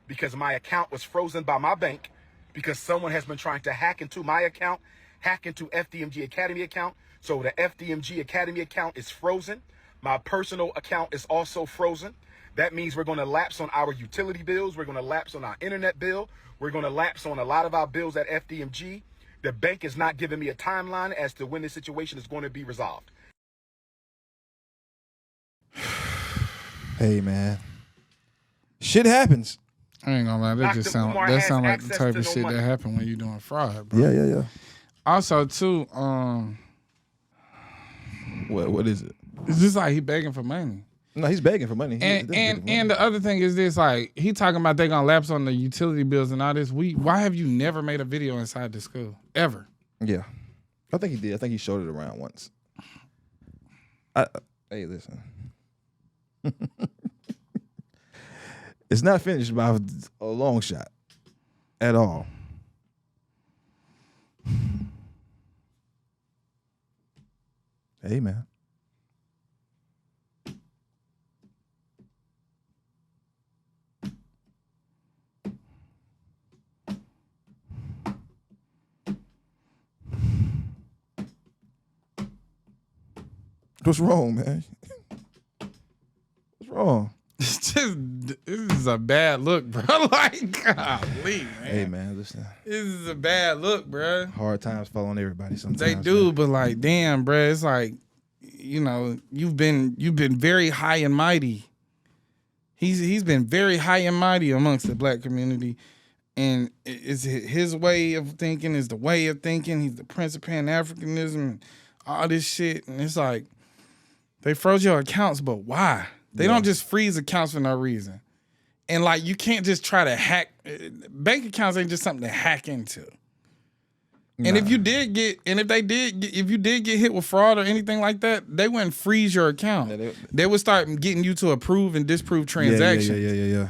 because my account was frozen by my bank because someone has been trying to hack into my account, hack into FDMG Academy account. So the FDMG Academy account is frozen. My personal account is also frozen. That means we're going to lapse on our utility bills. We're going to lapse on our internet bill. We're going to lapse on a lot of our bills at FDMG. The bank is not giving me a timeline as to when this situation is going to be resolved. Hey, man. Shit happens. I ain't gonna lie, that sound like the type of shit that happen when you doing fraud, bro. Yeah. Also, too, what is it? It's just like he begging for money. No, he's begging for money. And the other thing is this, like, he talking about they gonna lapse on the utility bills and all this. Why have you never made a video inside the school? Ever? Yeah. I think he did. I think he showed it around once. Hey, listen. It's not finished by a long shot at all. Hey, man. What's wrong, man? What's wrong? This is a bad look, bro. Like, golly, man. Hey, man, listen. This is a bad look, bro. Hard times fall on everybody sometimes. They do, man. but like, damn, bro. It's like, you know, you've been very high and mighty. He's been very high and mighty amongst the black community, and it's his way of thinking is the way of thinking. He's the Prince of Pan-Africanism and all this shit, and it's like they froze your accounts, but why? They don't just freeze accounts for no reason. And like, you can't just try to hack. Bank accounts ain't just something to hack into. And if you did get hit with fraud or anything like that, they wouldn't freeze your account. Yeah, they would start getting you to approve and disprove transactions. Yeah.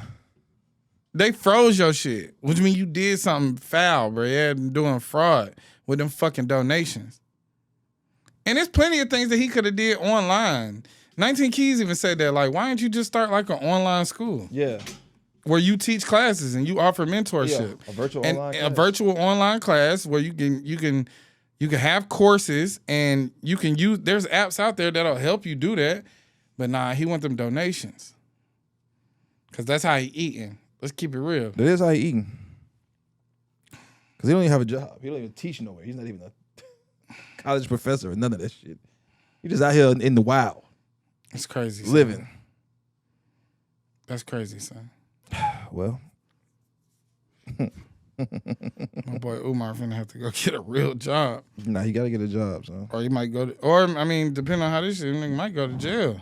They froze your shit, which means you did something foul, bro. Yeah, doing fraud with them fucking donations. And there's plenty of things that he could have did online. 19 Keys even said that, like, why don't you just start like an online school? Yeah. Where you teach classes and you offer mentorship. Yeah, a virtual online class. A virtual online class where you can have courses and you can use, there's apps out there that'll help you do that. But nah, he want them donations. Cause that's how he eating. Let's keep it real. That is how he eating. Cause he don't even have a job. He don't even teach nowhere. He's not even a college professor or none of that shit. He just out here in the wild. It's crazy. Living. Son. That's crazy, son. Well. My boy Umar finna have to go get a real job. Nah, he gotta get a job, son. Or he might go to, or I mean, depending on how this shit, he might go to jail.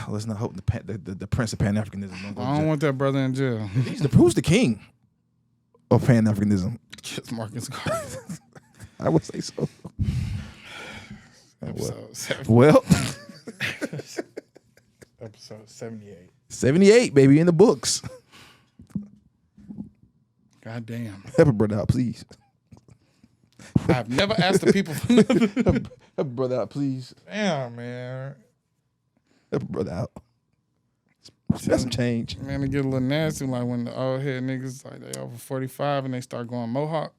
Let's not hope the Prince of Pan-Africanism. I don't want that brother in jail. Who's the king of Pan-Africanism? Just Marcus Garvey. I would say so. Episode 78. 78, baby, in the books. God damn. Help a brother out, please. I've never asked the people for nothing. Help a brother out, please. Damn, man. Help a brother out. That's some change. Man, it get a little nasty like when the old head niggas, like they over 45 and they start going Mohawk.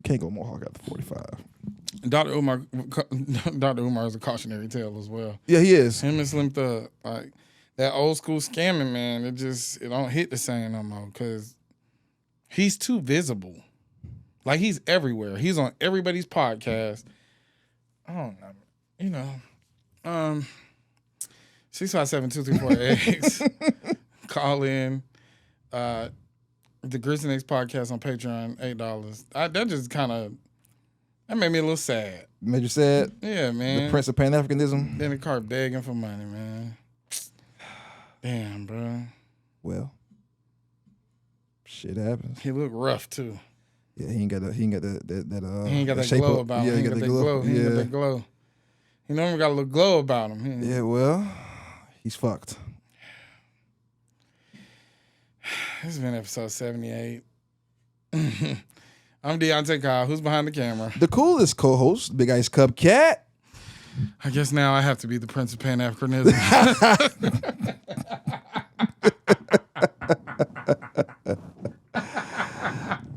Can't go Mohawk after 45. Dr. Umar is a cautionary tale as well. Yeah, he is. Him and Slim Thug, like that old school scamming, man, it don't hit the same no more because he's too visible. Like he's everywhere. He's on everybody's podcast. I don't know, you know. 657-234-X. Call in. The Grits and Eggs podcast on Patreon, $8. That just kind of, that made me a little sad. Made you sad? Yeah, man. The Prince of Pan-Africanism? Then the car begging for money, man. Damn, bro. Well, shit happens. He looked rough too. Yeah, he ain't got that he ain't got that glow about him. Yeah, He ain't got that glow. He ain't got that glow. He normally got a little glow about him. Yeah, well, he's fucked. This has been episode 78. I'm Deontay Kyle. Who's behind the camera? The coolest co-host, Big Ice Cup Cat. I guess now I have to be the Prince of Pan-Africanism.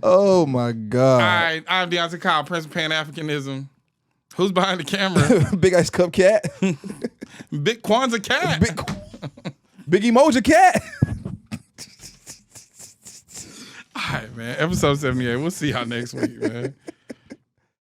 Oh my God. All right, I'm Deontay Kyle, Prince of Pan-Africanism. Who's behind the camera? Big Ice Cup Cat. Big Kwanzaa Cat. Big UMOJA Cat. All right, man. Episode 78. We'll see y'all next week, man.